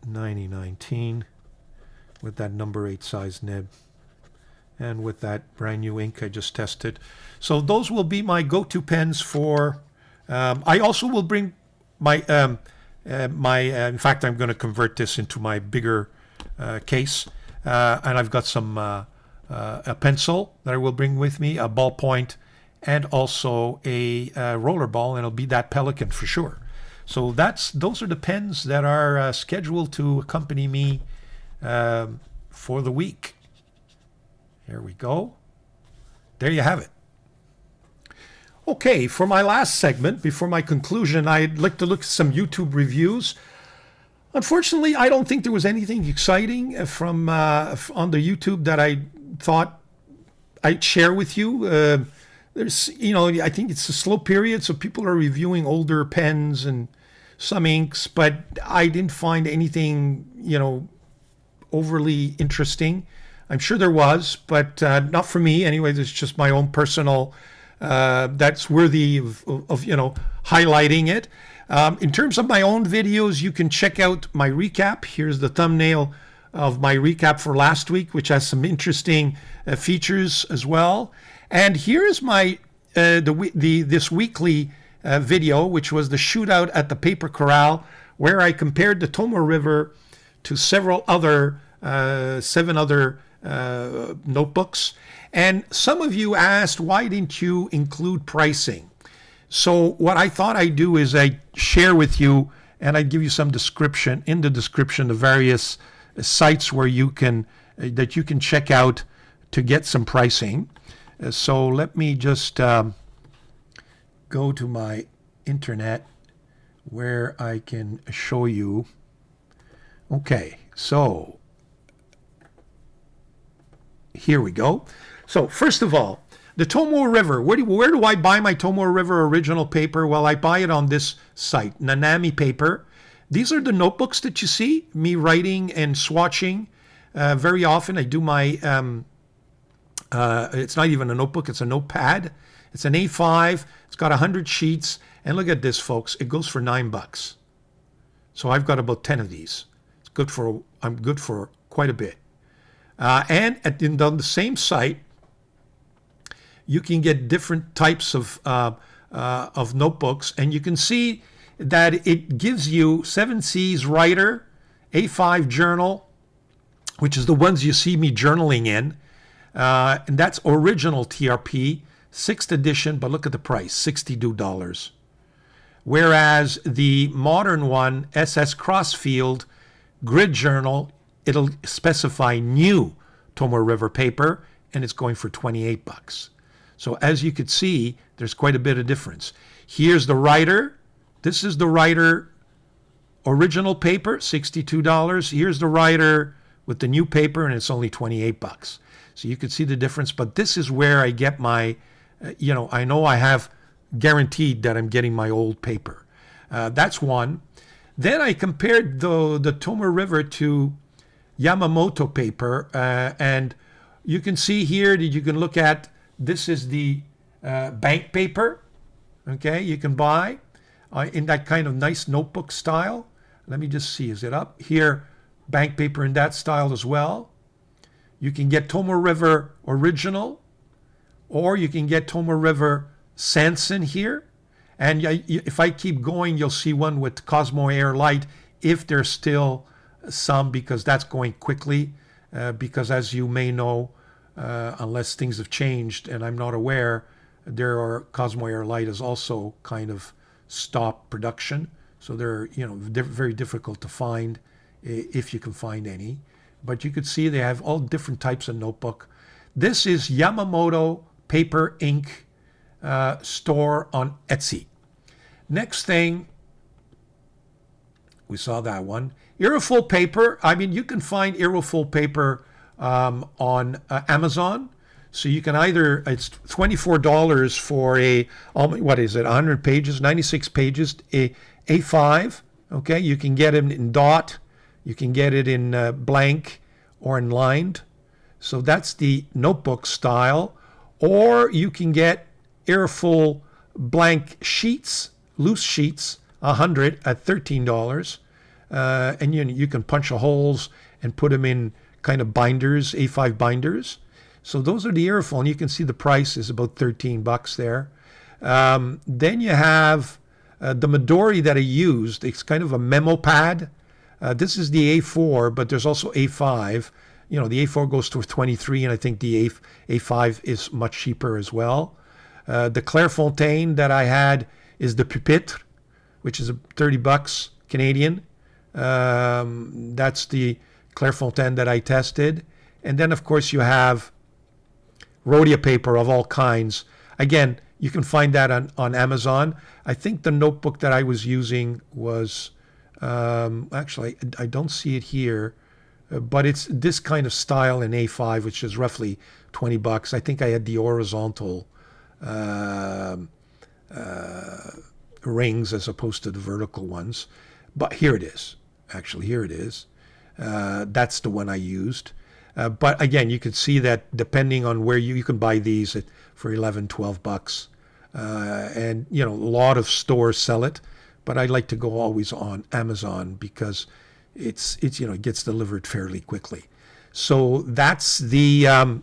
9019 with that number 8 size nib. And with that brand new ink I just tested. So those will be my go-to pens for... I also will bring my... in fact, I'm going to convert this into my bigger case. And I've got some... a pencil that I will bring with me, a ballpoint, and also a roller ball, and it'll be that Pelican for sure. So those are the pens that are scheduled to accompany me for the week. Here we go. There you have it. Okay, for my last segment, before my conclusion, I'd like to look at some YouTube reviews. Unfortunately, I don't think there was anything exciting from on the YouTube that I thought I'd share with you. There's, I think it's a slow period, so people are reviewing older pens and some inks, but I didn't find anything, overly interesting. I'm sure there was, but not for me. Anyway, it's just my own personal, that's worthy of highlighting it. In terms of my own videos, you can check out my recap. Here's the thumbnail of my recap for last week, which has some interesting features as well. And here's my this weekly video, which was the shootout at the paper corral, where I compared the Tomoe River to several other, 7 other notebooks. And some of you asked, why didn't you include pricing? So what I thought I'd do is I share with you, and I'd give you some description, in the description, the various sites where you can, that you can check out to get some pricing. So let me just go to my internet where I can show you. Okay, so here we go. So first of all, the Tomoe River. Where do I buy my Tomoe River original paper? Well, I buy it on this site, Nanami Paper. These are the notebooks that you see me writing and swatching. Very often I do my, it's not even a notebook, it's a notepad. It's an A5, it's got 100 sheets, and look at this, folks, it goes for $9. So I've got about 10 of these. It's good for, I'm good for quite a bit. And on the same site, you can get different types of notebooks, and you can see that it gives you 7C's Writer, A5 Journal, which is the ones you see me journaling in, and that's original TRP, 6th edition, but look at the price, $62. Whereas the modern one, SS Crossfield Grid Journal, it'll specify new Tomoe River paper, and it's going for $28. So as you could see, there's quite a bit of difference. Here's the Writer. This is the Writer original paper, $62. Here's the Writer with the new paper, and it's only $28. So you could see the difference, but this is where I get my, I know I have guaranteed that I'm getting my old paper. That's one. Then I compared the Tomoe River to Yamamoto paper, and you can see here that you can look at, this is the bank paper, okay, you can buy in that kind of nice notebook style. Let me just see, is it up? Here, bank paper in that style as well. You can get Tomoe River Original, or you can get Tomoe River Sanson here. And if I keep going, you'll see one with Cosmo Air Light, if there's still some, because that's going quickly. Because as you may know, unless things have changed and I'm not aware, Cosmo Air Light has also kind of stopped production. So they're very difficult to find, if you can find any. But you could see they have all different types of notebook. This is Yamamoto Paper Ink store on Etsy. Next thing, we saw that one. Irrefull paper. I mean, you can find Irrefull paper on Amazon. So you can either, it's $24 for what is it, 100 pages, 96 pages, A5. Okay, you can get it in dot. You can get it in blank or in lined. So that's the notebook style. Or you can get Irrefull blank sheets, loose sheets, 100 at $13. And you can punch the holes and put them in kind of binders, A5 binders. So those are the Irrefull, and you can see the price is about $13 there. Then you have the Midori that I used. It's kind of a memo pad. This is the A4, but there's also A5. The A4 goes to 23, and I think the A5 is much cheaper as well. The Clairefontaine that I had is the Pupitre, which is $30 Canadian. That's the Clairefontaine that I tested. And then, of course, you have Rhodia paper of all kinds. Again, you can find that on Amazon. I think the notebook that I was using was, actually, I don't see it here, but it's this kind of style in A5, which is roughly $20. I think I had the horizontal rings as opposed to the vertical ones. But here it is. Actually, here it is. That's the one I used. But again, you can see that depending on where you can buy these for $11, $12. And, a lot of stores sell it. But I like to go always on Amazon because it gets delivered fairly quickly. So that's the...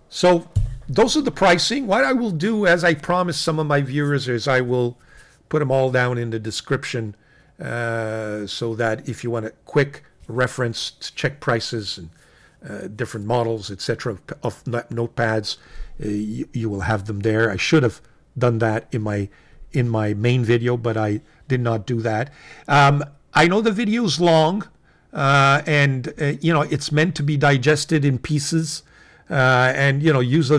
So those are the pricing. What I will do, as I promised some of my viewers, is I will put them all down in the description so that if you want a quick reference to check prices and different models, etc., of notepads, you will have them there. I should have done that in my main video, but I did not do that. I know the video is long, and it's meant to be digested in pieces, and use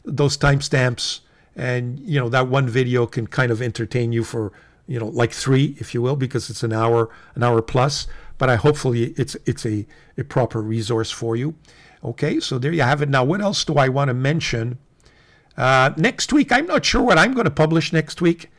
those timestamps, and that one video can kind of entertain you for like 3, if you will, because it's an hour plus. But hopefully it's a proper resource for you. Okay, so there you have it. Now, what else do I want to mention? Next week, I'm not sure what I'm going to publish next week,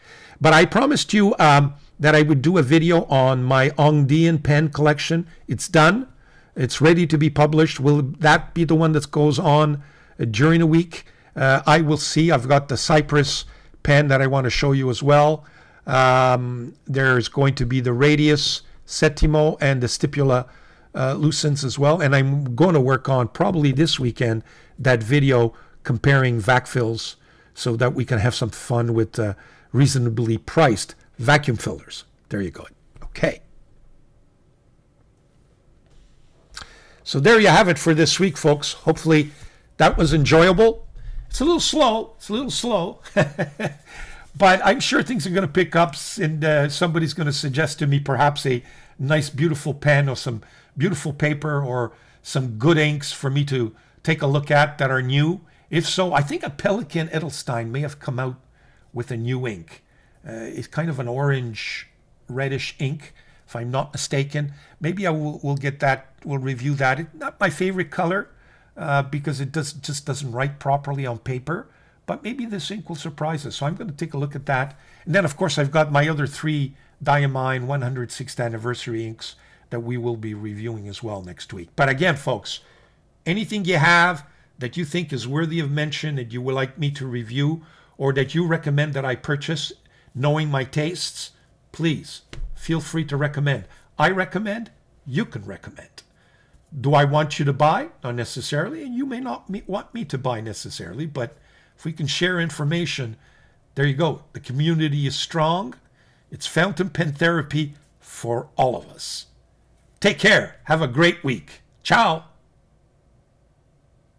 but I promised you that I would do a video on my Dieman pen collection. It's done. It's ready to be published. Will that be the one that goes on during the week? I will see. I've got the Cypress pen that I want to show you as well. There's going to be the Radius Settimo and the Stipula Lucens as well. And I'm going to work on, probably this weekend, that video comparing vac fills so that we can have some fun with reasonably priced vacuum fillers. There you go. Okay. So there you have it for this week, folks. Hopefully that was enjoyable. It's a little slow, but I'm sure things are going to pick up, and somebody's going to suggest to me perhaps a nice, beautiful pen or some beautiful paper or some good inks for me to take a look at that are new. If so, I think a Pelikan Edelstein may have come out with a new ink. It's kind of an orange, reddish ink, if I'm not mistaken. Maybe I will get that. We'll review that. It's not my favorite color because it just doesn't write properly on paper. But maybe this ink will surprise us. So I'm going to take a look at that. And then, of course, I've got my other 3 Dieman 106th anniversary inks that we will be reviewing as well next week. But again, folks, anything you have that you think is worthy of mention, that you would like me to review, or that you recommend that I purchase, knowing my tastes, please feel free to recommend. I recommend, you can recommend. Do I want you to buy? Not necessarily, and you may not want me to buy necessarily, but if we can share information, there you go. The community is strong. It's fountain pen therapy for all of us. Take care. Have a great week. Ciao.